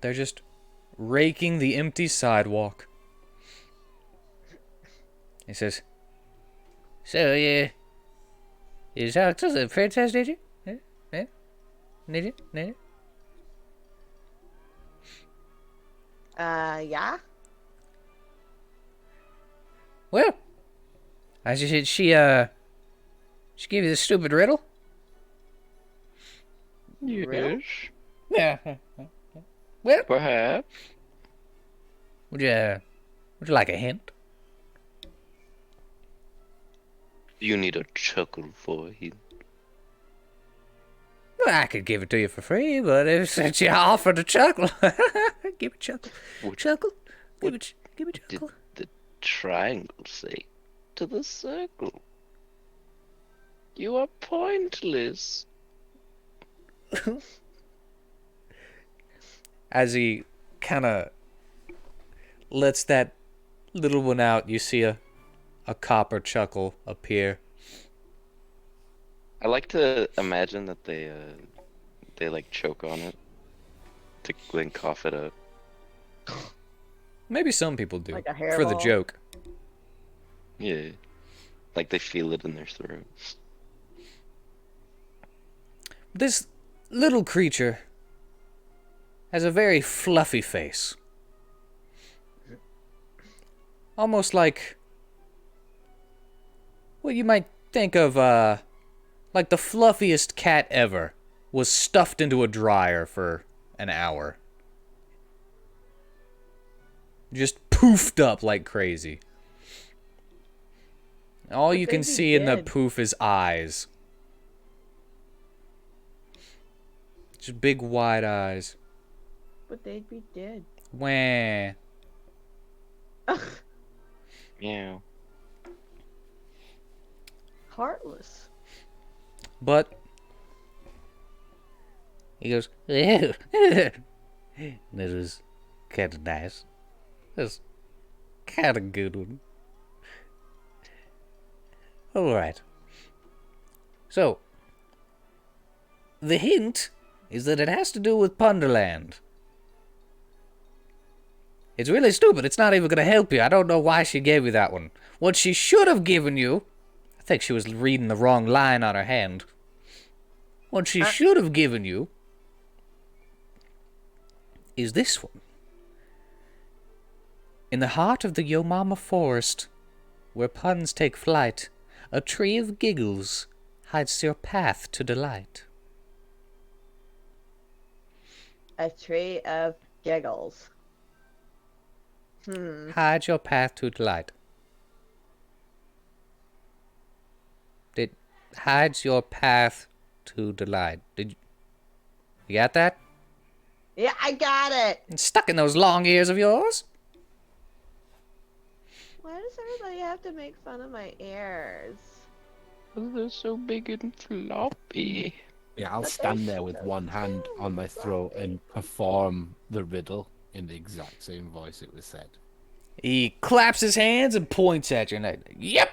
they're just raking the empty sidewalk. He says, "So, you talked to the princess, did you? Yeah? Did you? Did you?" Yeah? Well, she gave you this stupid riddle? Yes. Yeah. Well, Perhaps. would you like a hint? You need a chuckle for it. Well, I could give it to you for free, but if since you offered a chuckle, give me a chuckle. What- Chuckle? Give me a Did chuckle. the triangle say to the circle? You are pointless. As he kind of lets that little one out, you see a copper chuckle appear. I like to imagine that they like choke on it to then cough it up. Maybe some people do, Like a for the hairball? joke. Yeah. Like they feel it in their throat. This little creature has a very fluffy face. Almost like what you might think of, like the fluffiest cat ever was stuffed into a dryer for an hour. Just poofed up like crazy. All But you can they'd be see in the dead. poof is eyes. Just big wide eyes. But they'd be dead. Wah. Yeah. Heartless. But he goes, "Ew." That was kind of nice. That was kind of good one. All right. So, the hint is that it has to do with Punderland. It's really stupid. It's not even going to help you. I don't know why she gave you that one. What she should have given you, I think she was reading the wrong line on her hand. What she should have given you is this one. In the heart of the Yomama forest, where puns take flight, a tree of giggles hides your path to delight. A tree of giggles. Hide your path to delight. Hides your path to delight. You got that? Yeah, I got it. And stuck in those long ears of yours. Why does everybody have to make fun of my ears? They're so big and floppy. Yeah, I'll But stand they're there with so one hand on my throat and perform the riddle in the exact same voice it was said. He claps his hands and points at you. And yep.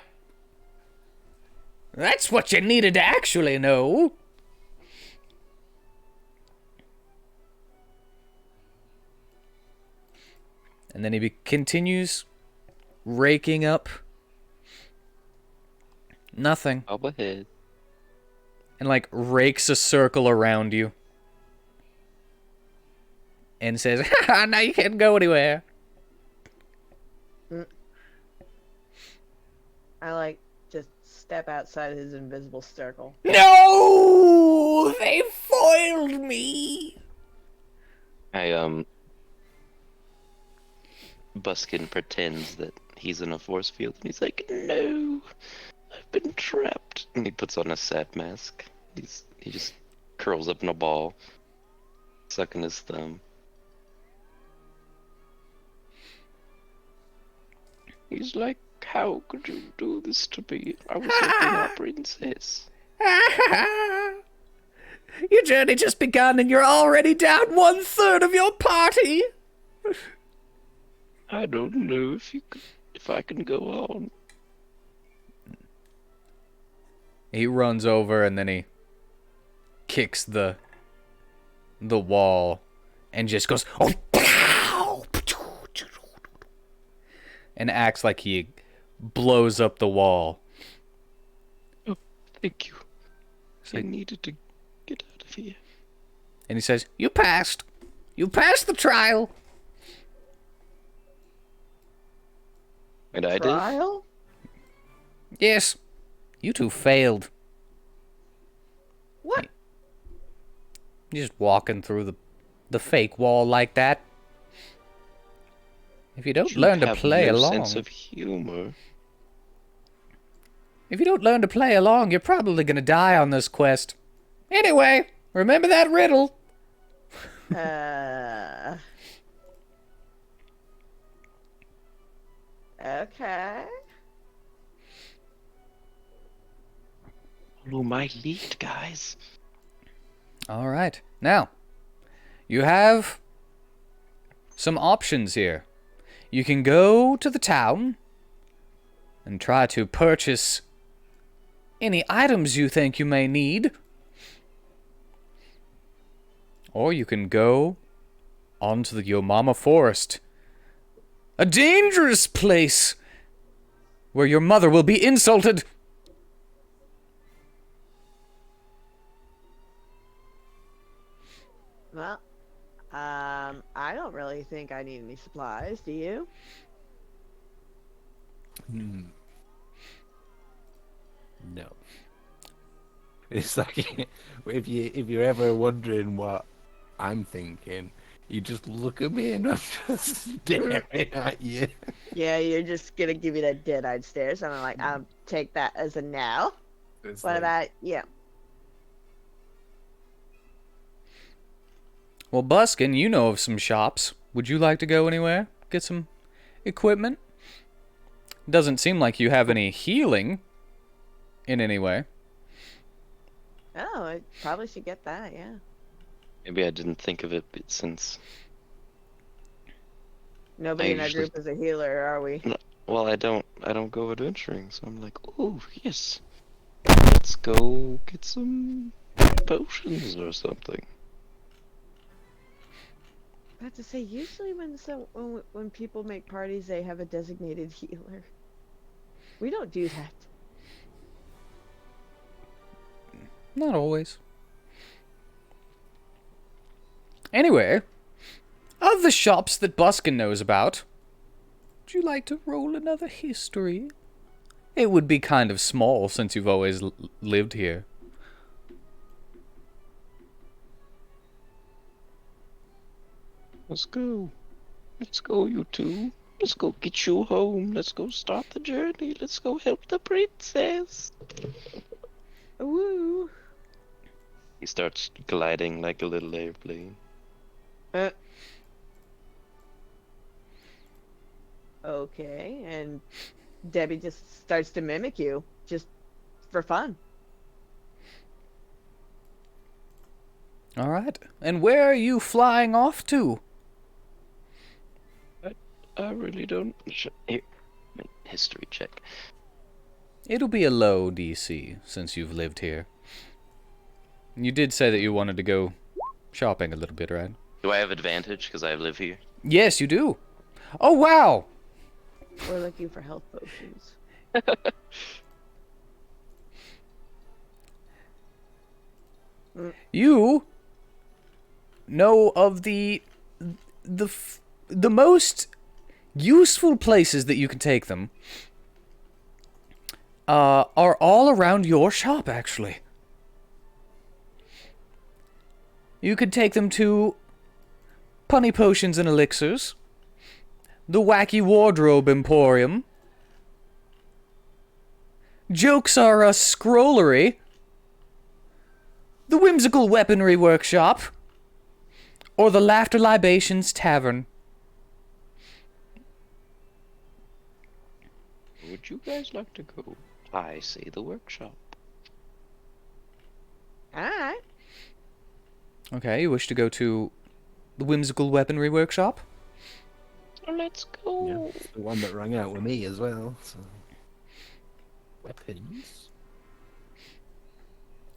That's what you needed to actually know. And then he continues raking up nothing. Up ahead. And like rakes a circle around you. And says, ha, now you can't go anywhere. I like just step outside his invisible circle. No! They foiled me! Buskin pretends that he's in a force field and he's like, no, I've been trapped. And he puts on a sad mask. He just curls up in a ball, sucking his thumb. He's like, how could you do this to me? I was helping our princess. Your journey just begun and you're already down 1/3 of your party! I don't know if I can go on. He runs over and then he kicks the wall and just goes, oh, pow! And acts like he blows up the wall. Oh, thank you. I needed to get out of here. And he says, you passed. You passed the trial. And I did? Trial? Yes. You two failed. What? You're just walking through the fake wall like that. If you don't learn to play along. Sense of humor. If you don't learn to play along, you're probably gonna die on this quest. Anyway, remember that riddle. Okay. Follow my lead, guys. All right. Now, you have some options here. You can go to the town and try to purchase any items you think you may need. Or you can go onto the Yomama Forest. A dangerous place where your mother will be insulted. Well, I don't really think I need any supplies. Do you? No. It's like if you're ever wondering what I'm thinking, you just look at me and I'm just staring at you. Yeah, you're just gonna give me that dead-eyed stare. So I'm like, I'll take that as a no. It's What like, about you? Well, Buskin, you know of some shops. Would you like to go anywhere? Get some equipment? Doesn't seem like you have any healing in any way. Oh, I probably should get that. Yeah. Maybe I didn't think of it since... Nobody I in our usually- group is a healer, are we? Well, I don't go adventuring, so I'm like, oh, yes. Let's go get some potions or something. I have to say, usually when people make parties, they have a designated healer. We don't do that. Not always. Anyway, of the shops that Buskin knows about, would you like to roll another history? It would be kind of small since you've always lived here. Let's go. Let's go, you two. Let's go get you home. Let's go start the journey. Let's go help the princess. Woo! He starts gliding like a little airplane. Uh, okay, and Debbie just starts to mimic you, just for fun. All right. And where are you flying off to? I really don't. Here, history check. It'll be a low DC since you've lived here. You did say that you wanted to go shopping a little bit, right? Do I have advantage because I live here? Yes, you do. Oh, wow. We're looking for health potions. You know of the most useful places that you can take them are all around your shop, actually. You could take them to Punny Potions and Elixirs, the Wacky Wardrobe Emporium, Jokes Are a Scrollery, the Whimsical Weaponry Workshop, or the Laughter Libations Tavern. Would you guys like to go? I say the workshop. Alright. Okay, you wish to go to the Whimsical Weaponry Workshop? Let's go. Yeah, it's the one that rang out with me as well. So. Weapons.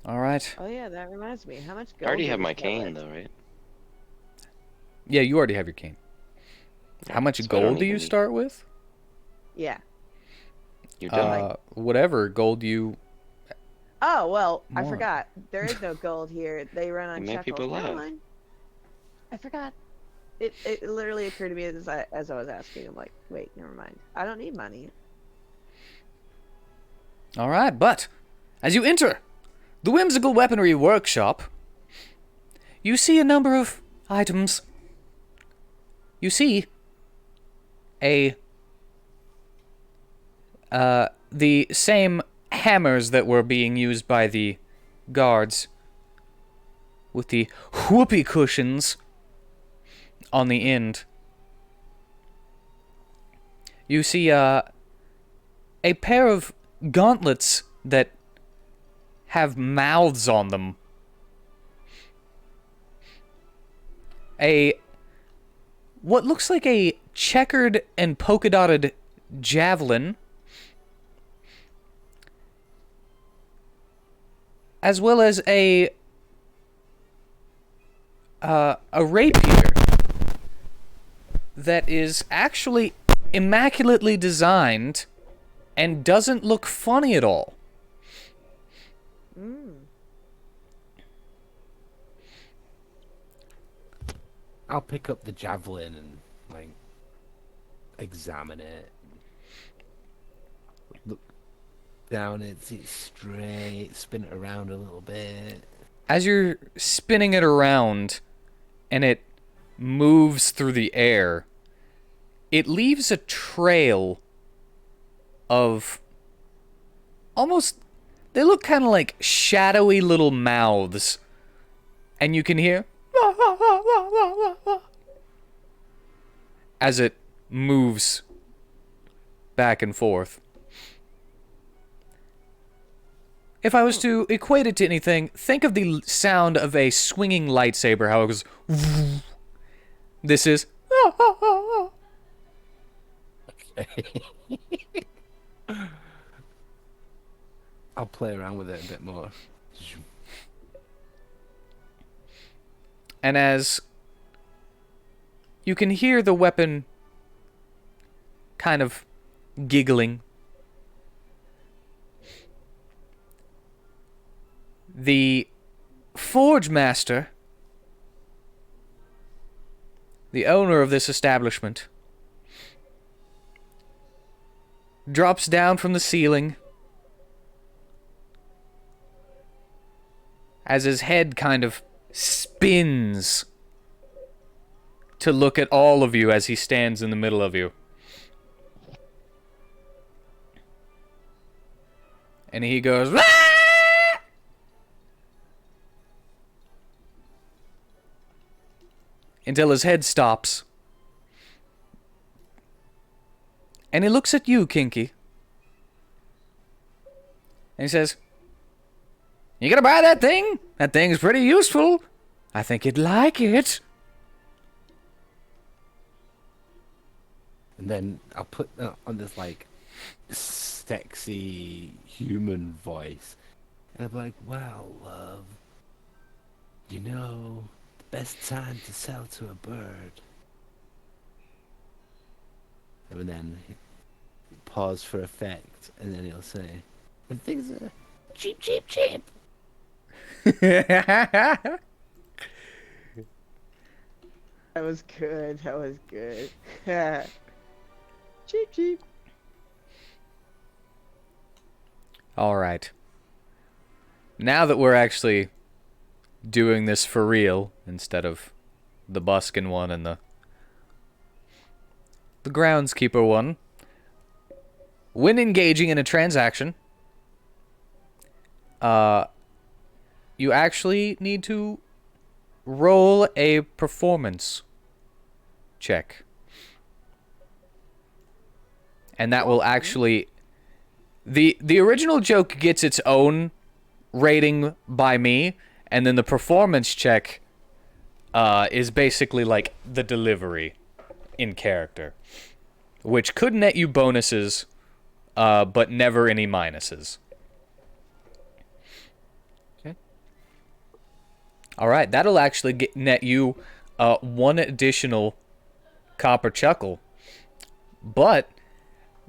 Alright. Oh yeah, that reminds me. How much gold I already did have we my get cane with? though, right? Yeah, you already have your cane. How much So I don't gold do even you need- start with? Yeah. You're done. Whatever gold you... Oh well, I More. forgot. There is no gold here. They run on You make shekels. people Never laugh. mind. I forgot. It literally occurred to me as I was asking. I'm like, wait, never mind. I don't need money. Alright, but as you enter the Whimsical Weaponry Workshop, you see a number of items. You see the same hammers that were being used by the guards with the whoopee cushions on the end. You see a pair of gauntlets that have mouths on them. What looks like a checkered and polka dotted javelin, as well as a rapier that is actually immaculately designed and doesn't look funny at all. I'll pick up the javelin and like examine it. Look down it, see it straight, spin it around a little bit. As you're spinning it around and it moves through the air, it leaves a trail of almost, they look kind of like shadowy little mouths. And you can hear as it moves back and forth. If I was to equate it to anything, think of the sound of a swinging lightsaber, how it goes. This is. I'll play around with it a bit more. And as you can hear the weapon kind of giggling, the Forge Master, the owner of this establishment, drops down from the ceiling as his head kind of spins to look at all of you as he stands in the middle of you. And he goes, "Ah!" until his head stops. And he looks at you, Kinky. And he says, "You gonna buy that thing? That thing's pretty useful. I think you'd like it." And then I'll put on this like sexy human voice, and I'm like, "Well, love, you know, the best time to sell to a bird." And then pause for effect, and then he'll say, "And things are cheap, cheap, cheap." That was good. That was good. Cheap, cheap. All right. Now that we're actually doing this for real instead of the buskin one and the groundskeeper one, when engaging in a transaction, you actually need to roll a performance check. And that will actually... The original joke gets its own rating by me, and then the performance check is basically like the delivery in character, which could net you bonuses, but never any minuses. Okay. All right, that'll actually net you one additional copper chuckle, but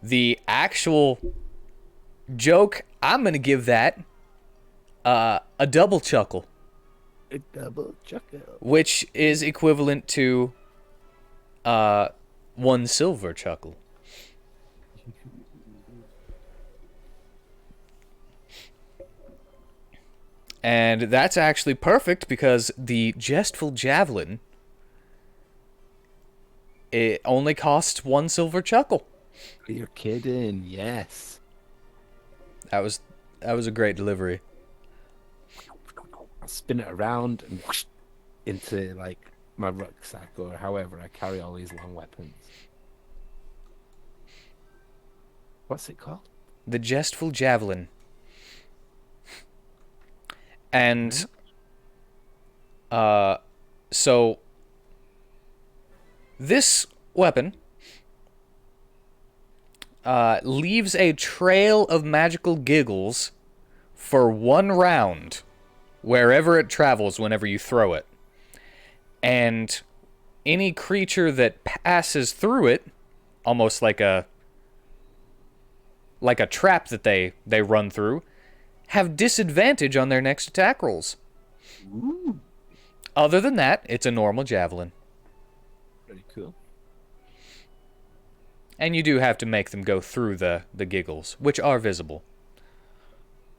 the actual joke, I'm gonna give that a double chuckle, A double chuckle. which is equivalent to 1 silver chuckle. And that's actually perfect because the Jestful Javelin, it only costs 1 silver chuckle. You're kidding? Yes. That was a great delivery. I'll spin it around and whoosh, into like my rucksack or however I carry all these long weapons. What's it called? The Jestful Javelin. And so this weapon leaves a trail of magical giggles for 1 round wherever it travels whenever you throw it. And any creature that passes through it, almost like a trap that they run through, have disadvantage on their next attack rolls. Ooh, Other than that, it's a normal javelin. pretty cool. And you do have to make them go through the giggles, which are visible.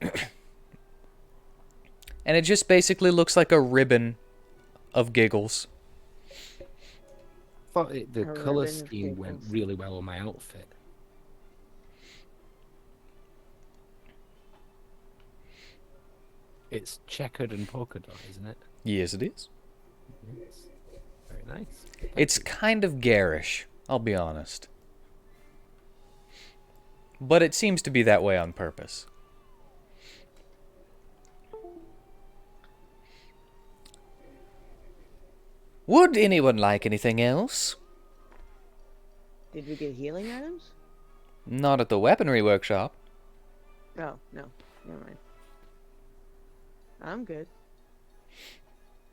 And it just basically looks like a ribbon of giggles. Thought the A color ribbon of scheme went giggles. really well on my outfit. It's checkered and polka dot, isn't it? Yes, it is. Yes. Very nice. It's kind of garish, I'll be honest. But it seems to be that way on purpose. Would anyone like anything else? Did we get healing items? Not at the weaponry workshop. Oh, no. Never mind. I'm good.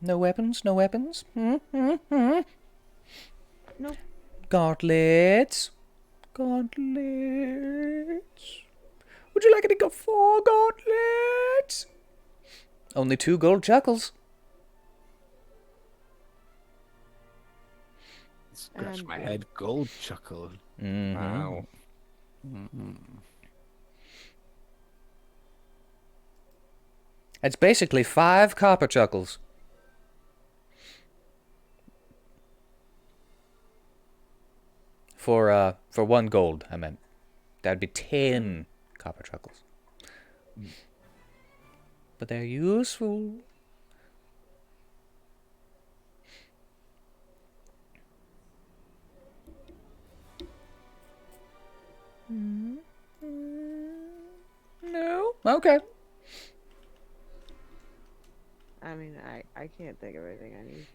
No weapons, no weapons. No. Gauntlets. Gauntlets. Would you like any 4 gauntlets? Only 2 gold chuckles. Scratch my head, gold chuckle. Mm-hmm. Wow. It's basically 5 copper chuckles. For 1 gold, I meant. That'd be 10 copper chuckles. But they're useful. No? Okay. I mean, I can't think of anything I need.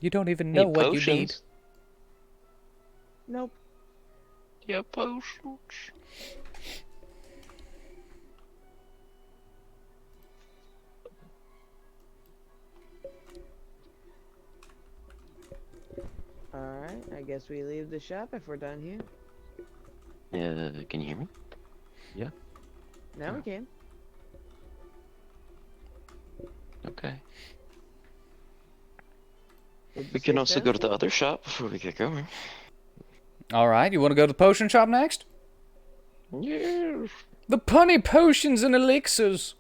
You don't even know Need what you need. potions? Nope. Yeah, potions. Alright, I guess we leave the shop if we're done here. Can you hear me? Now we can. Okay. Did you We can say also go to the Thursday? other shop before we get going. Alright, you want to go to the potion shop next? Yeah. The punny potions and elixirs.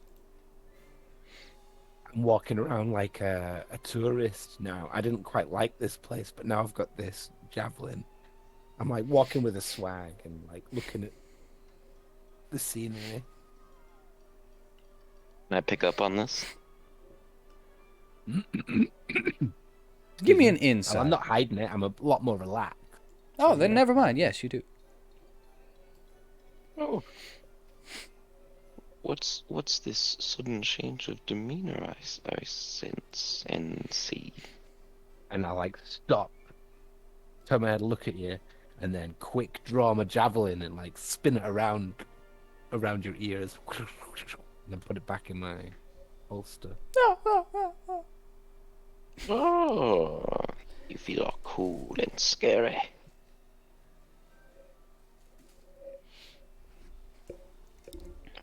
I'm walking around like a tourist now. I didn't quite like this place, but now I've got this javelin. I'm like walking with a swag and like looking at the scenery. Can I pick up on this? Give me an Well, insight. I'm not hiding it. I'm a lot more relaxed. Oh, then yeah. never mind. Yes, you do. Oh. What's this sudden change of demeanor I sense and see? And I like stop, turn my head, look at you, and then quick draw my javelin and like spin it around your ears, and then put it back in my holster. Oh, you feel all cool and scary.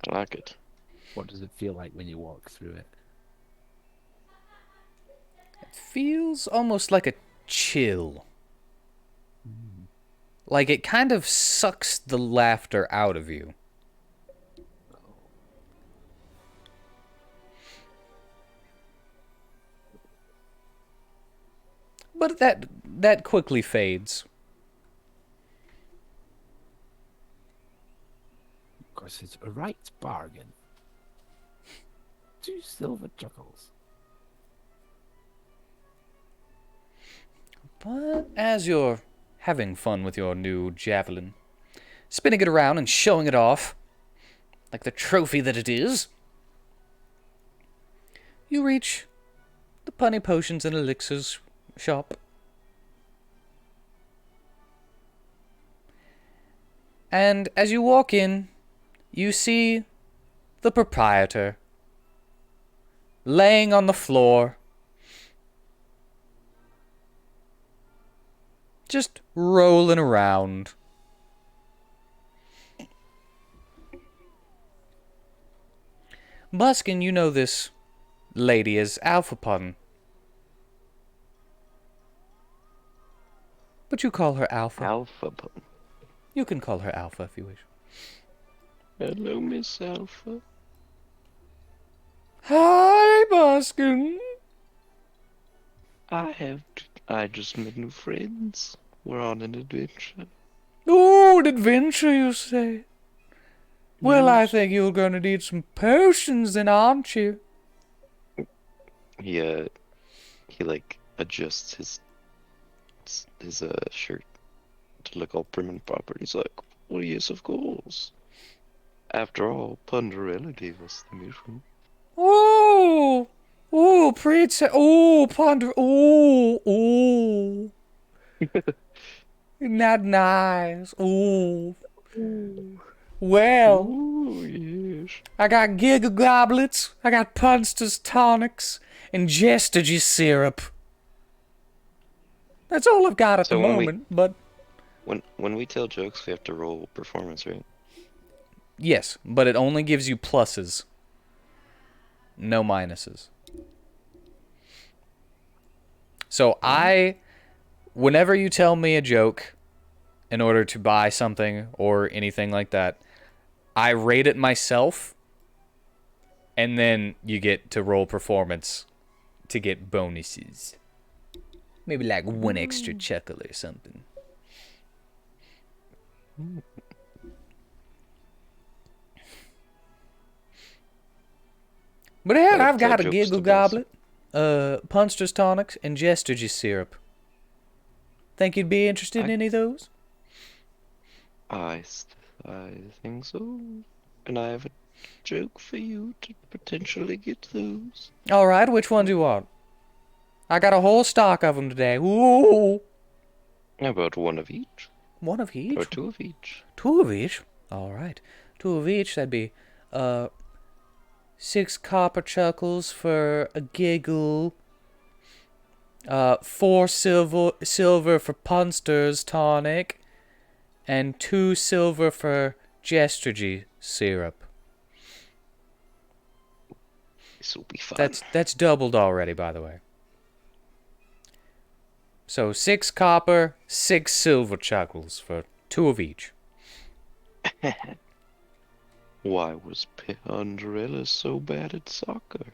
I like it. What does it feel like when you walk through it? It feels almost like a chill. Like it kind of sucks the laughter out of you. But that quickly fades. Of course, it's a right bargain. 2 silver chuckles. But as you're having fun with your new javelin, spinning it around and showing it off, like the trophy that it is, you reach the punny potions and elixirs shop. And as you walk in, you see the proprietor laying on the floor, just rolling around. Buskin, you know this lady as Alpha Pun. But you call her Alpha. Alpha Pun. You can call her Alpha if you wish. Hello, Miss Alpha. Hi, Buskin. I just made new friends. We're on an adventure. Oh, an adventure, you say? Well, I Yes. think you're gonna need some potions then, aren't you? He like adjusts his shirt to look all prim and proper. He's like, well, yes, of course. After all, Punderland gave us the mission. Oh, princess. Oh, Ponder. Oh. Isn't that nice? Oh. Well, Oh, yes. I got Giga Goblets, I got Punster's Tonics, and Jestergy Syrup. That's all I've got at So the when we- moment, but When we tell jokes, we have to roll performance, right? yes, but it only gives you pluses. No minuses. So whenever you tell me a joke in order to buy something or anything like that, I rate it myself, and then you get to roll performance to get bonuses. Maybe like one extra chuckle or something. But yeah, But I've got a jokes Giggle to boss. Goblet, Punster's Tonics, and Jestergy Syrup. Think you'd be interested in any of those? I think so. And I have a joke for you to potentially get those. All right, which one do you want? I got a whole stock of them today. Ooh, How about one of each? one of each. Or two of each? Two of each. All right, two of each. That'd be 6 copper chuckles for a giggle. 4 silver for Punster's tonic, and 2 silver for Gestrigy syrup. This will be fun. That's doubled already, by the way. So 6 copper, 6 silver chuckles for 2 of each. Why was Punderland so bad at soccer?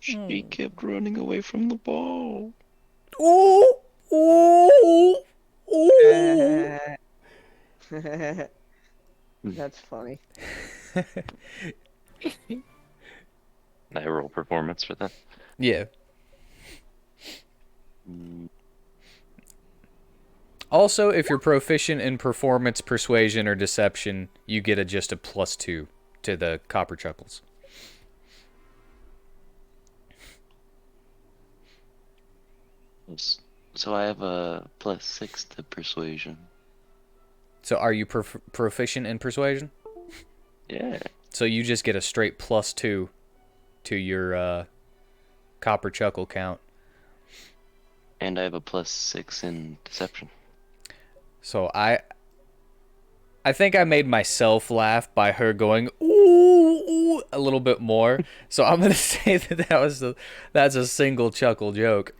She kept running away from the ball. Ooh, ooh, ooh. That's funny. I roll performance for that. Yeah. Also, if you're proficient in performance, persuasion, or deception, you get just a +2 to the copper chuckles. So I have a +6 to persuasion. So are you proficient in persuasion? Yeah. So you just get a straight +2 to your copper chuckle count. And I have a +6 in deception. So I think I made myself laugh by her going ooh, ooh a little bit more. So I'm gonna say that's a single chuckle joke.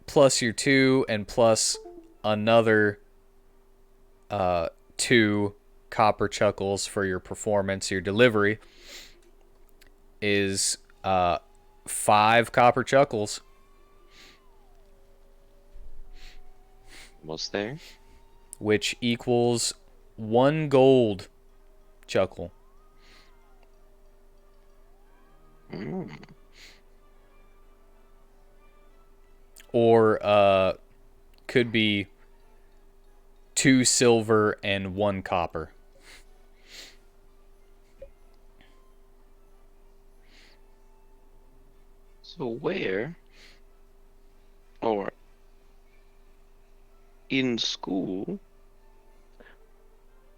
Plus your 2 and plus another 2 copper chuckles for your performance, your delivery is 5 copper chuckles. Almost there. Which equals 1 gold chuckle. Or could be 2 silver and 1 copper. So where, or in school,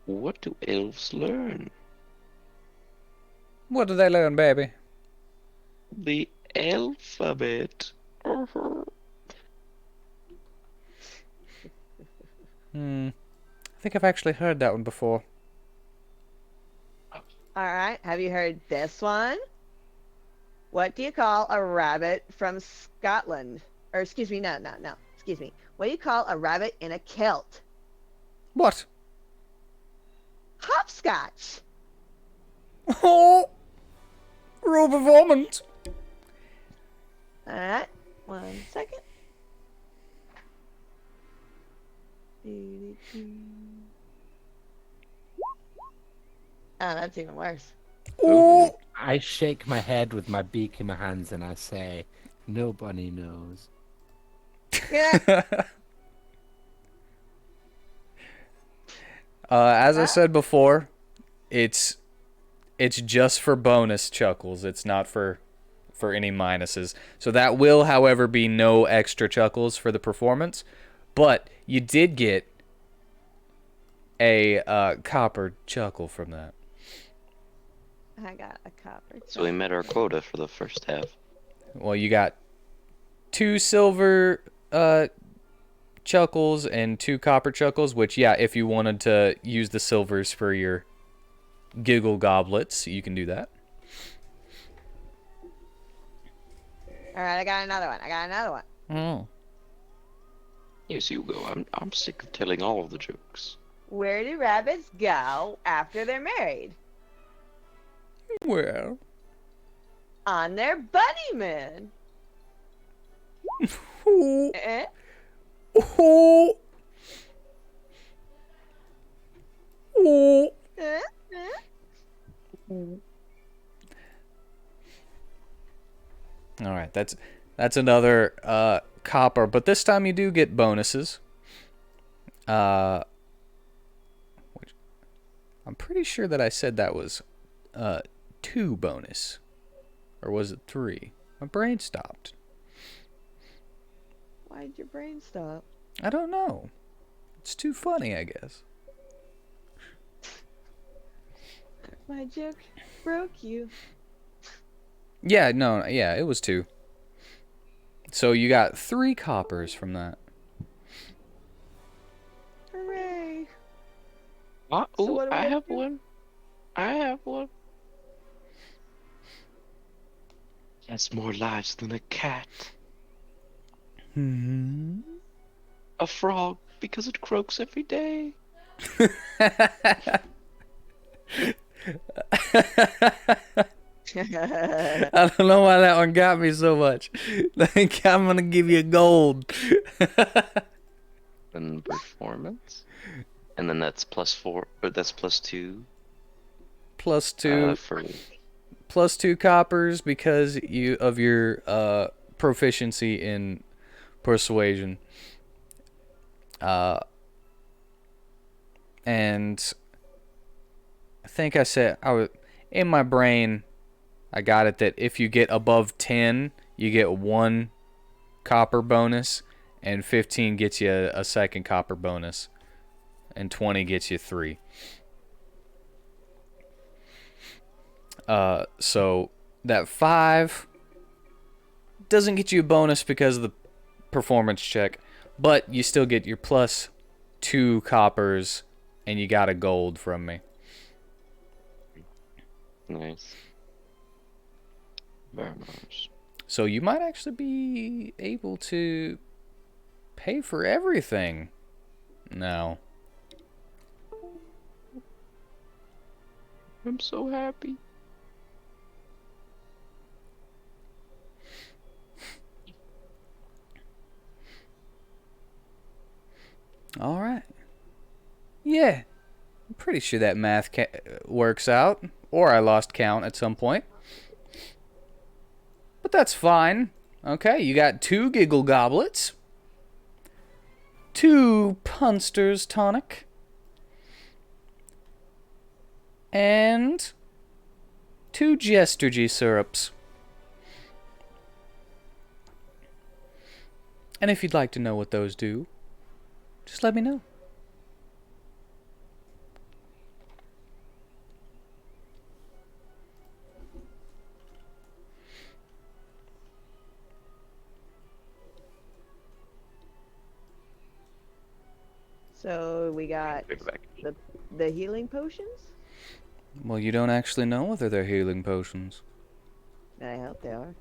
what do elves learn? What do they learn, baby? The alphabet. I think I've actually heard that one before. All right. Have you heard this one? What do you call a rabbit from Scotland? Or excuse me, no. Excuse me. What do you call a rabbit in a kilt? What? Hopscotch. Oh! Rule performance. All right. 1 second. Oh, that's even worse. Ooh! I shake my head with my beak in my hands and I say, nobody knows. Yeah. As I said before, it's just for bonus chuckles. It's not for any minuses. So that will, however, be no extra chuckles for the performance. But you did get a copper chuckle from that. I got a copper. So we met our quota for the first half. Well, you got 2 silver chuckles and 2 copper chuckles, which, yeah, if you wanted to use the silvers for your giggle goblets, you can do that. All right, I got another one. Oh. Yes, you go. I'm sick of telling all of the jokes. Where do rabbits go after they're married? Well. On their bunnyman. Ooh. Eh? Ooh. Ooh. Eh? Eh? That's another copper, but this time you do get bonuses. Which I'm pretty sure that I said that was 2 bonus, or was it 3? My brain stopped. Why'd your brain stop? I don't know. It's too funny, I guess. My joke broke you. Yeah, no, yeah, it was 2. So you got 3 coppers from that. Hooray! Oh, So what do we I have have to do? one. I have one. Has more lives than a cat. Hmm. A frog, because it croaks every day. I don't know why that one got me so much. I think I'm gonna give you gold. And performance. And then that's +4, or that's +2 plus 2, for +2 coppers because of your proficiency in persuasion. And I think I said in my brain. I got it that if you get above 10, you get 1 copper bonus, and 15 gets you a second copper bonus, and 20 gets you 3. So that 5 doesn't get you a bonus because of the performance check, but you still get your +2 coppers, and you got a gold from me. nice. Very nice. So you might actually be able to pay for everything now. I'm so happy. All right. Yeah. I'm pretty sure that math works out. Or I lost count at some point. But that's fine. Okay, you got 2 giggle goblets. 2 punsters tonic. And 2 jestergy syrups. And if you'd like to know what those do, just let me know. So we got Bring it back. the healing potions? Well, you don't actually know whether they're healing potions. I hope they are.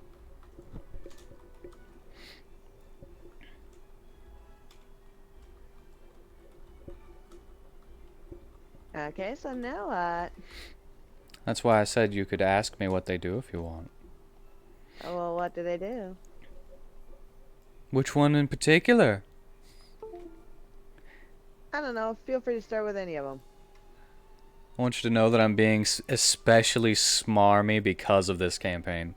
Okay, so now what? That's why I said you could ask me what they do if you want. Oh, well, what do they do? Which one in particular? I don't know. Feel free to start with any of them. I want you to know that I'm being especially smarmy because of this campaign.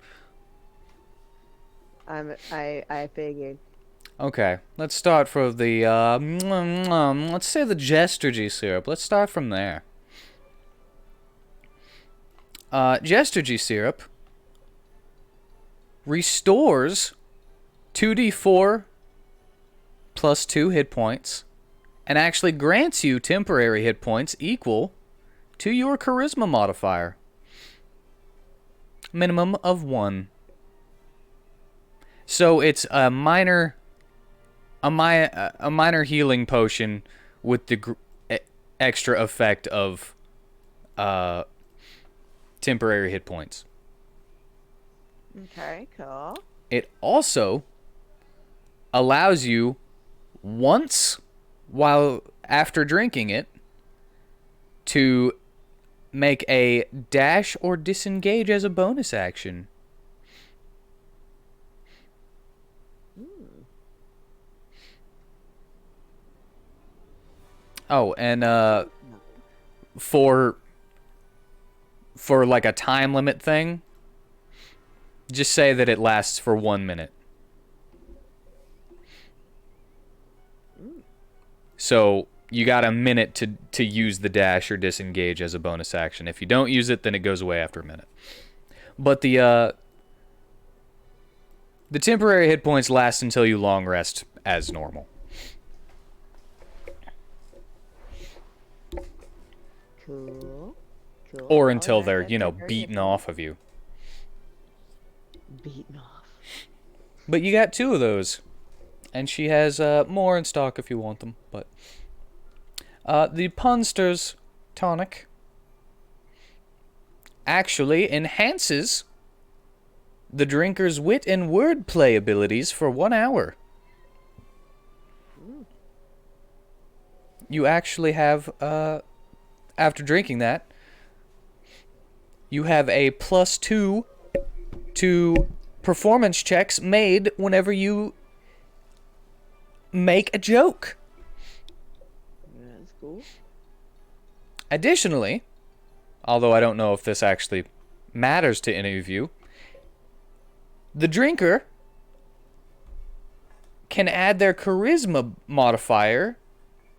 I figured. Okay, let's start for the, let's say the Jestergy syrup. Let's start from there. Jestergy syrup restores 2d4 plus 2 hit points and actually grants you temporary hit points equal to your charisma modifier. Minimum of 1. So it's a minor healing potion with the extra effect of temporary hit points. Okay, cool. It also allows you once while after drinking it to make a dash or disengage as a bonus action. Oh, and for like a time limit thing, Just say that it lasts for 1 minute. So you got a minute to use the dash or disengage as a bonus action. If you don't use it, then it goes away after a minute. But the temporary hit points last until you long rest as normal. Cool. Cool. Or Oh, until yeah, they're, that's you know, very beaten good. off of you. Beaten off. But you got 2 of those. And she has more in stock if you want them. But the Punster's tonic actually enhances the drinker's wit and wordplay abilities for 1 hour. You actually have, after drinking that, you have a +2 to performance checks made whenever you make a joke. That's cool. Additionally, although I don't know if this actually matters to any of you, the drinker can add their charisma modifier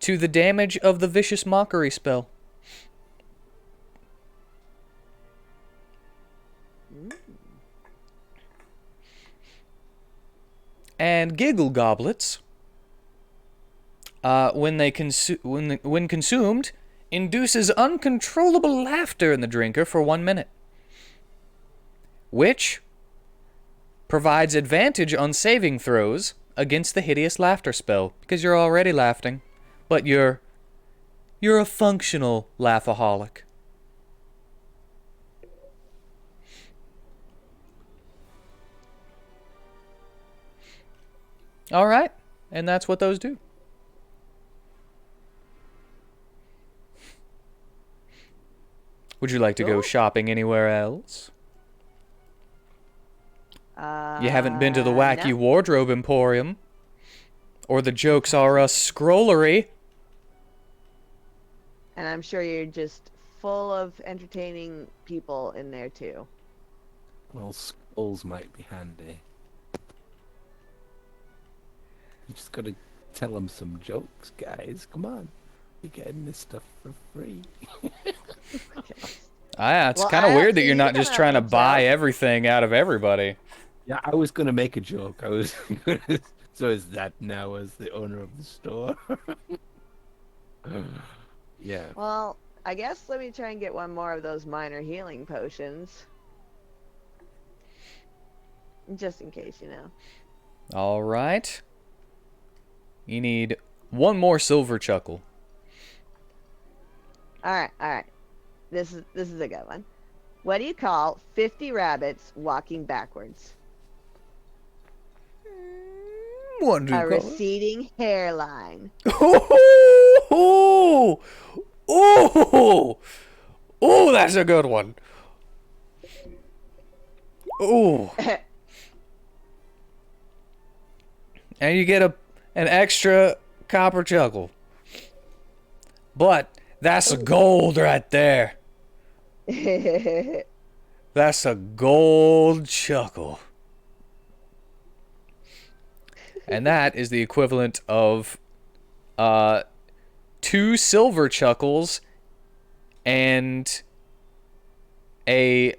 to the damage of the vicious mockery spell. And giggle goblets, when consumed, induces uncontrollable laughter in the drinker for 1 minute, which provides advantage on saving throws against the hideous laughter spell because you're already laughing, but you're a functional laughaholic. All right, and that's what those do. Would you like to go Cool. shopping anywhere else? You haven't been to the Wacky No. Wardrobe Emporium? Or the Jokes R Us Scrollery? And I'm sure you're just full of entertaining people in there too. Well, skulls might be handy. You just gotta tell them some jokes, guys. Come on. You're getting this stuff for free. It's Well, kind of I weird that actually you're not come just up trying to with buy jokes. everything out of everybody. Yeah, I was gonna make a joke. I was gonna... So is that now as the owner of the store? Yeah. Well, I guess let me try and get one more of those minor healing potions. Just in case, you know. All right. You need 1 more silver chuckle. All right. This is a good one. What do you call 50 rabbits walking backwards? What do you A call it? receding hairline. Oh, that's a good one. Oh, and you get an extra copper chuckle. But that's a gold right there. That's a gold chuckle. And that is the equivalent of 2 silver chuckles and and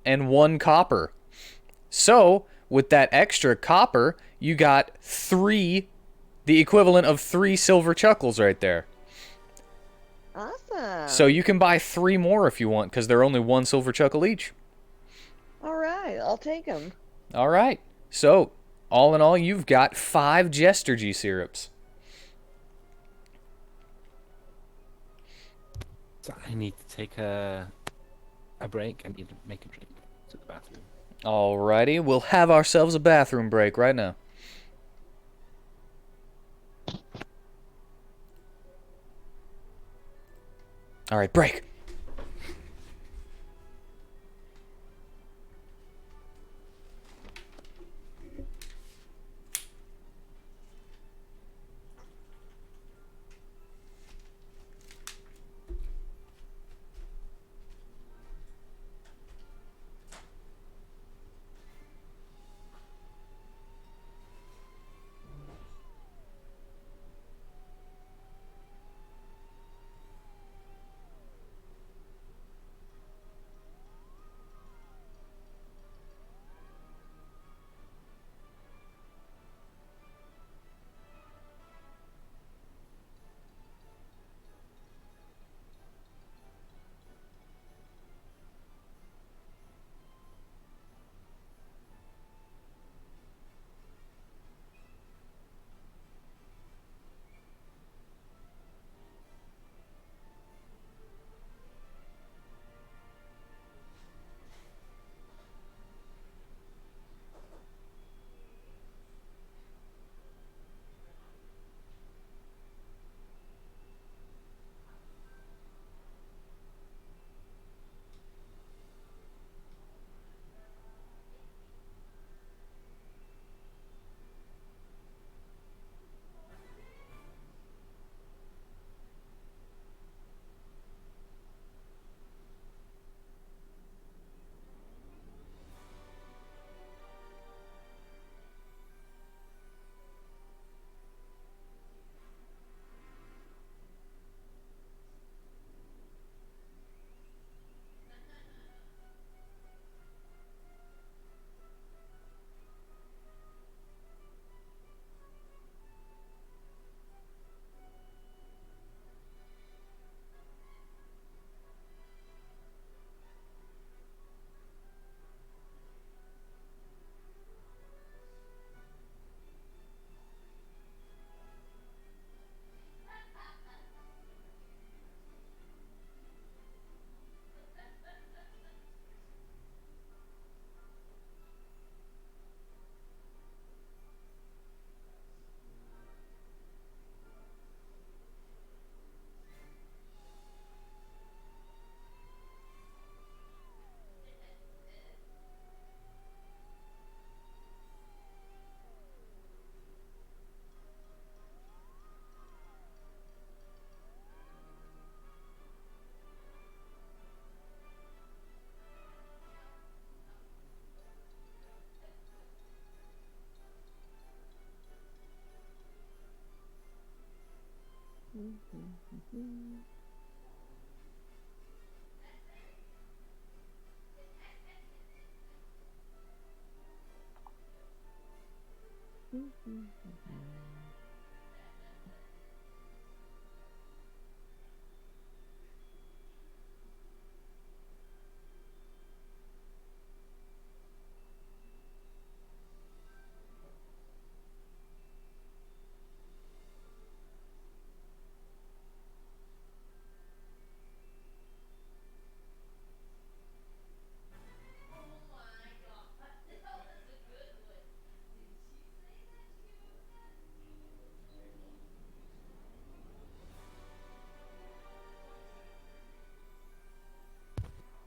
1 copper. So, with that extra copper, you got 3, the equivalent of 3 silver chuckles right there. Awesome. So you can buy 3 more if you want, because they're only 1 silver chuckle each. All right, I'll take them. All right. So, all in all, you've got 5 Jester G syrups. So I need to take a break. I need to make a drink to the bathroom. Alrighty, we'll have ourselves a bathroom break right now. Alright, break.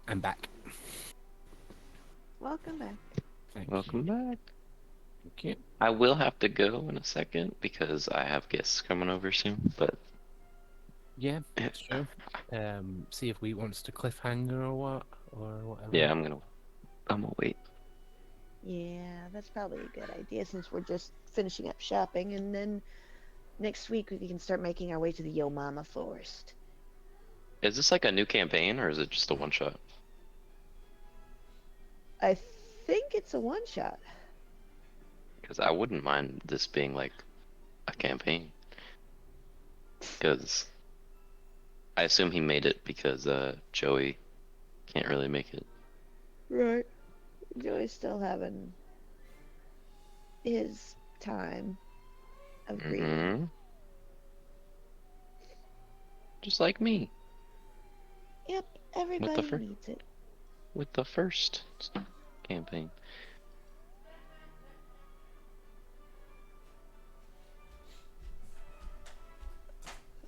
I'm back. Welcome back. Thank Welcome back. you. I will have to go in a second because I have guests coming over soon. But Yeah, that's true. See if Wheat wants to cliffhanger or what, or whatever. yeah, I'm gonna wait. Yeah, that's probably a good idea since we're just finishing up shopping, and then next week we can start making our way to the Yo Mama Forest. Is this like a new campaign or is it just a one shot? I think it's a one shot. Because I wouldn't mind this being like a campaign. Because I assume he made it because Joey can't really make it. Right. Joey's still having his time of grieving. Mm-hmm. Just like me Yep, everybody fir- needs it. with the first campaign.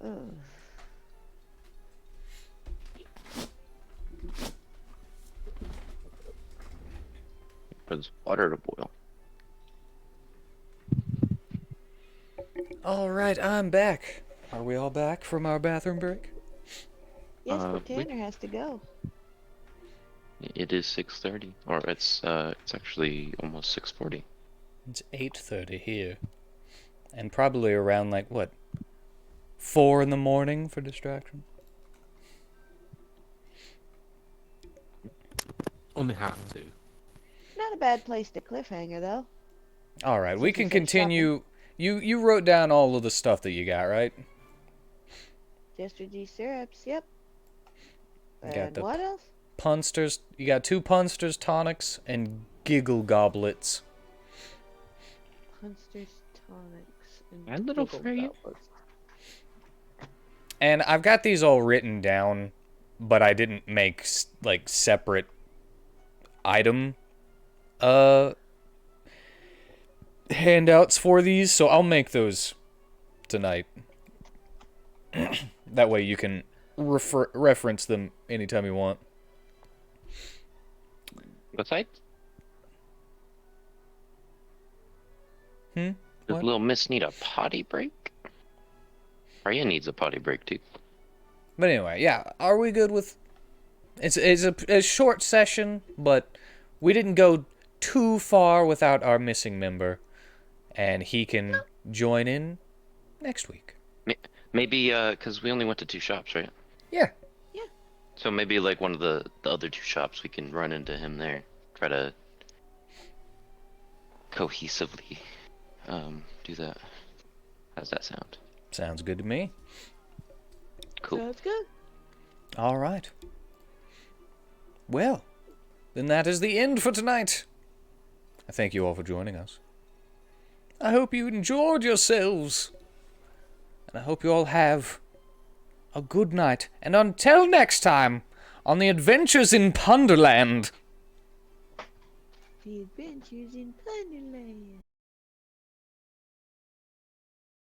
Ugh. For this water to boil. All right, I'm back. Are we all back from our bathroom break? Yes, but we- Tanner has to go. It is 6:30, or it's actually almost 6:40. It's 8:30 here. And probably around, like, what, 4 in the morning for distraction? Only have to. Not a bad place to cliffhanger, though. All right, we Since we can said continue. You wrote down all of the stuff that you got, right? Jester G syrups, yep. You got And the what else? Punsters. You got 2 Punsters tonics and Giggle Goblets. Punsters, tonics, and My little giggle frame. goblets. And I've got these all written down, but I didn't make like separate item handouts for these, so I'll make those tonight. That way you can reference them anytime you want. Besides, does What? little Miss need a potty break? Arya needs a potty break too. But anyway, yeah, are we good with... It's a short session, but we didn't go too far without our missing member, and he can join in next week. Maybe because we only went to 2 shops, right? Yeah. So maybe like one of the other 2 shops, we can run into him there. Try to cohesively do that. How's that sound? Sounds good to me. Cool. Sounds good. All right. Well, then that is the end for tonight. I thank you all for joining us. I hope you enjoyed yourselves. And I hope you all have a good night. And until next time, on the adventures in Punderland. The adventures in Punderland.